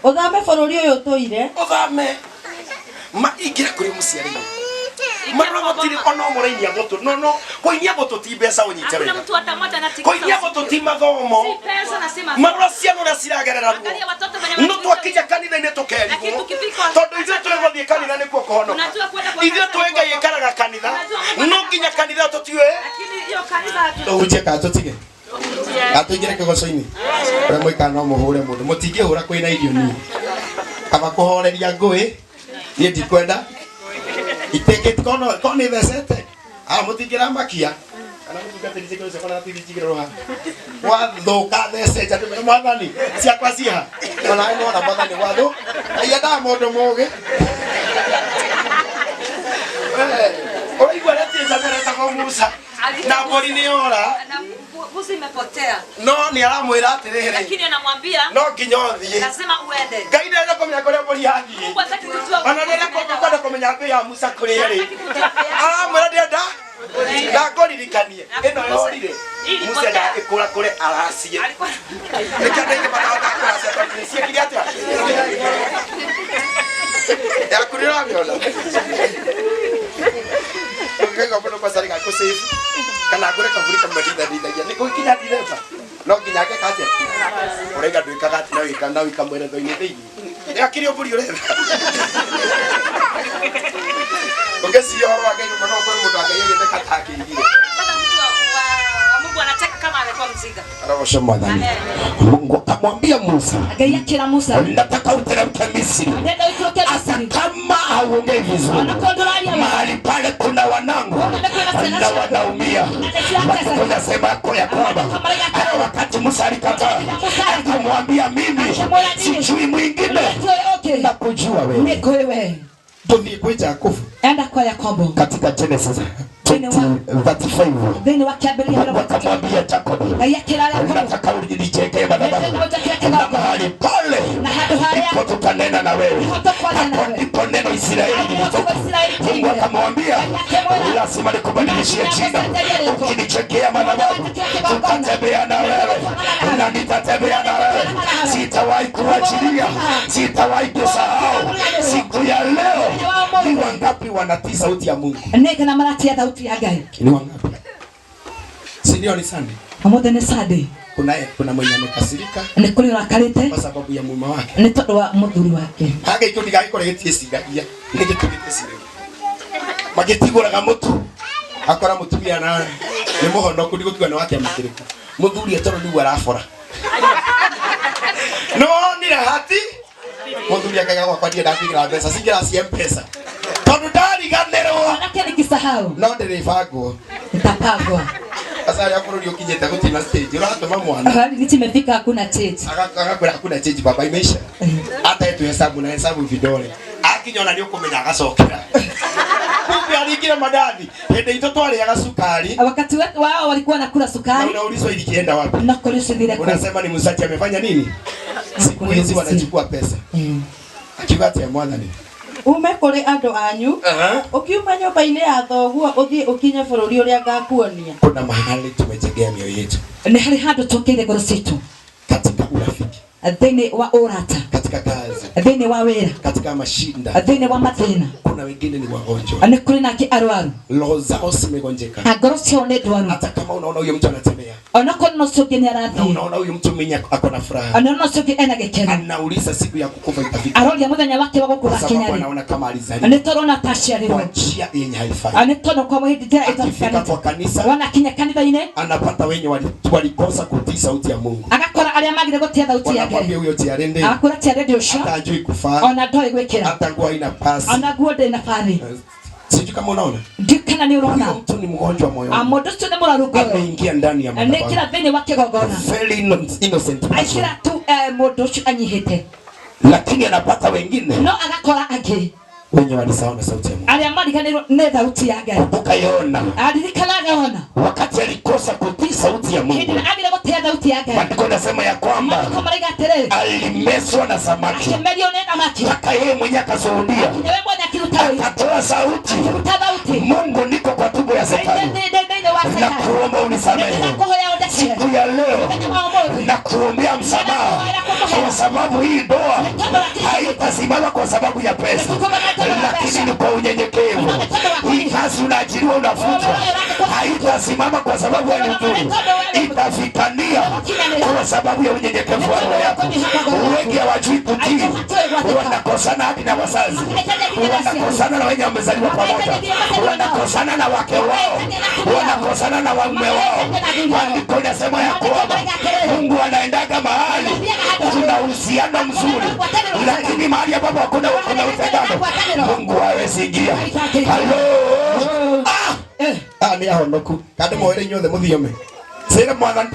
Othame bũrũri ũyũ tũire Othame Ma igira kuri musiari Marora gotiri ono mũrainia goto no koinia goto ti mbeca ũnyite wega koinia goto ti mathomo marora ciana na ciragerera no twakinya kanitha-inĩ tũkerigwo tondũ ithuĩ twĩgũthiĩ kanitha nĩkuo kũhonoka ithuĩ twĩngai ikaraga kanitha no nginya kanitha tũtiũĩ tũhunjie ka tũtige atũingĩre kĩgoco-inĩ ũrĩa mũikana no mũhũre mũndũ mũtingĩhũra kwĩna irio nini kaba kũhoreria ngũĩ niĩ ndikwenda iteke kono thecete mũtingĩra makia kana mũtungatĩri cĩkĩrwo ciakwa na tithi njigĩrĩrwo haha wathuka theceja mwathani ciakwa ciha ona naĩ nĩwona mwathani wathũ yendaga mũndũ mũgĩ ũraigua rĩtie njameretagwo Musa na mbũri nĩyora Musa imepotea. No ni aramwĩra atĩrĩrĩ. Lakini anamwambia no nginya ũthiĩ. Lazima uende. Ngai nĩarenda kũmenya kũrĩa mbũri yathiĩ. Mungu hataki kujua. Ona nĩarenda kwenda kũmenya mbũri ya Musa kũrĩa ĩrĩ. Aramwĩra ndĩenda na ngũririkanie ĩno yorire Musa ndagĩkũra kũrĩa araciĩ. Nĩkĩandaire matata kũracia tondũ nĩciekire atĩa. Yakurĩra mĩona. Ngaiga mũno pasari gakũsave kana ngũre kaburi kamadithagia nĩ gũkinya direba no nginya ngeka atĩa ũraiga ndwĩkaga atĩ na wĩka mweretho-inĩ thĩinĩ yakĩrĩ ũmbũri ũretha ũngĩciria ũhoro wa Ngai mũno kũrĩ mũndũ wa Ngai agĩtheka ta akĩrigire Mungu anataka kama alikuwa mzinga. Arosha mwadhani. Mungu akamwambia Musa. Agayakira Musa. Nataka uteremke Misri. Hata kama hauongei vizuri. Mahali pale kuna wanangu. Na wanaumia. Unasema ya kwamba wakati Musa alikataa. Akamwambia mimi sijui mwingine. Na kujua wewe. Niko wewe. Ndio kuja kufu. Enda kwa Yakobo. Katika Genesis 35. Then wakiabiria wakamwambia Jacob. Nataka ulijengee madhabahu. Na mahali pale. Ndipo tutanena na wewe. Hapo ndipo neno Israeli lilitoka. Mungu akamwambia lazima nikubadilishie jina. Ukinijengea madhabahu tutatembea na wewe. Na nitatembea na wewe. Sitawahi kuachilia. Sitawahi kusahau. Siku ya leo ni wangapi wanatii sauti ya Mungu? Neka na marati ya sauti ya Ngai. Ni wangapi? Si ndio ni Sunday? Pamoja ni Sunday. Kuna mwenye amekasirika. Ni kuli rakarite. Kwa sababu ya mume wake. Ni todo wa muthuri wake. Hage iko ndiga iko regetie siragia. Nige tugite siragia. Magetigura ga mutu. Akora mutumia na ni muhondo kudigo kigana wake amutirika. Muthuri etoro ni arafora. No ni hati. Muthuri akaga kwa kwadia ndapigira mbeca singira cia mpesa. Tondu ndariganirwo. Nake nikisahau. No ndiribagwo. Nitapagwa. Sasa ya kurudi ukinyeta kutina stage. Uratuma mwana. Hali nitimefika hakuna change. Akakwira hakuna change baba imeisha. Hata yetu hesabu na hesabu vidole. Akinyona ni ukumenya agacokera. Kumbe alikira madadi. Hende ito twali agasukari. Wakati wao walikuwa nakula sukari. Na unaulizwa ilikienda wapi? Na kolisi vile kwa. Unasema ni Musati amefanya nini? Siku hizi wanachukua pesa. Akibati ya mwana ni. Umekore ando anyu ukiuma nyumba-inĩ ya thoguo uthie ukinye bũrũri ũrĩa ngakuonia. Kuna mahali tumejengea mioyo yetu. Ni hali hado tokele ngoro zetu. Katika urafiki. Thĩinĩ wa urata. Katika kazi. Thĩinĩ wa wĩra. Katika mashinda. Thĩinĩ wa mathĩna. Kuna wengine ni wagonjwa. Ni kuri nake arwaru. Roho zao zimegonjeka. Ngoro ciao nĩ ndwaru. Hata kama unaona huyo mtu anatembea. Ona kono soke ni arathi. Unaona huyo mtu mwenye ako na furaha. Ona soke ena gekena. Anauliza siku ya kukufa itafika. Aroria muthenya wake wa gukura kinyari. Sababu anaona kama alizaliwa. Ni torona tashiarirwo. Kwa njia yenye haifai. Ani tono kwa wahidi tena itafika kwa kanisa. Wana kinya kanitha-inĩ. Anapata wenye walikosa kutii sauti ya Mungu. Agakora arĩa magire gutia sauti yake. Anakwambia huyo tiarende. Akura tiarende ucio. Hata hajui kufaa. Ona ndoi gwikira. Hata nguo ina pasi. Ona nguo ndina pasi. Sijui kama unaona. Ndikana ni unaona. Huyo mtu ni mgonjwa moyoni. Amodo sio ndemo rugo. Ameingia ndani ya madhabahu. Nekira thĩinĩ wa kĩgongona. Very innocent. Aikira tu mũndũ ũcio anyihĩte. Lakini anapata wengine. No agakora angĩ. Wenye walisahau na sauti ya Mungu. Arĩa mariganĩrwo nĩ sauti ya Ngai. Ukaiona. Aririkanaga ona. Wakati alikosa kutii sauti ya Mungu. Hĩndĩ agire gũtĩa sauti ya Ngai. Maandiko yanasema ya kwamba alimeswa na samaki. Akimerio nĩ thamaki. Mpaka yeye mwenyewe akashuhudia. Yeye mwenyewe akiruta wĩra. Akatoa sauti. Akiruta sauti. Mungu niko kwa tubu ya Shetani. Na kuomba unisamehe. Siku ya leo na kuombea msamaha. kwa sababu hii ndoa haitasimama kwa sababu ya pesa, lakini ni kwa unyenyekevu. Hii kazi unaajiriwa unafutwa, haitasimama kwa sababu ya nzuri, itafikania kwa sababu ya unyenyekevu wa roho yako. Wengi hawajui kutii, wanakosana hadi na wazazi, wanakosana na wenye wamezaliwa pamoja, wanakosana na wake wao, wanakosana na waume wao. Andiko linasema ya kwamba Mungu anaendaga mahali kuna uhusiano mzuri, lakini mahali ambapo hakuna utengano Mungu hawezi ingia. Halo, ni ahonoku kade moere nyothe muthiome sira mwana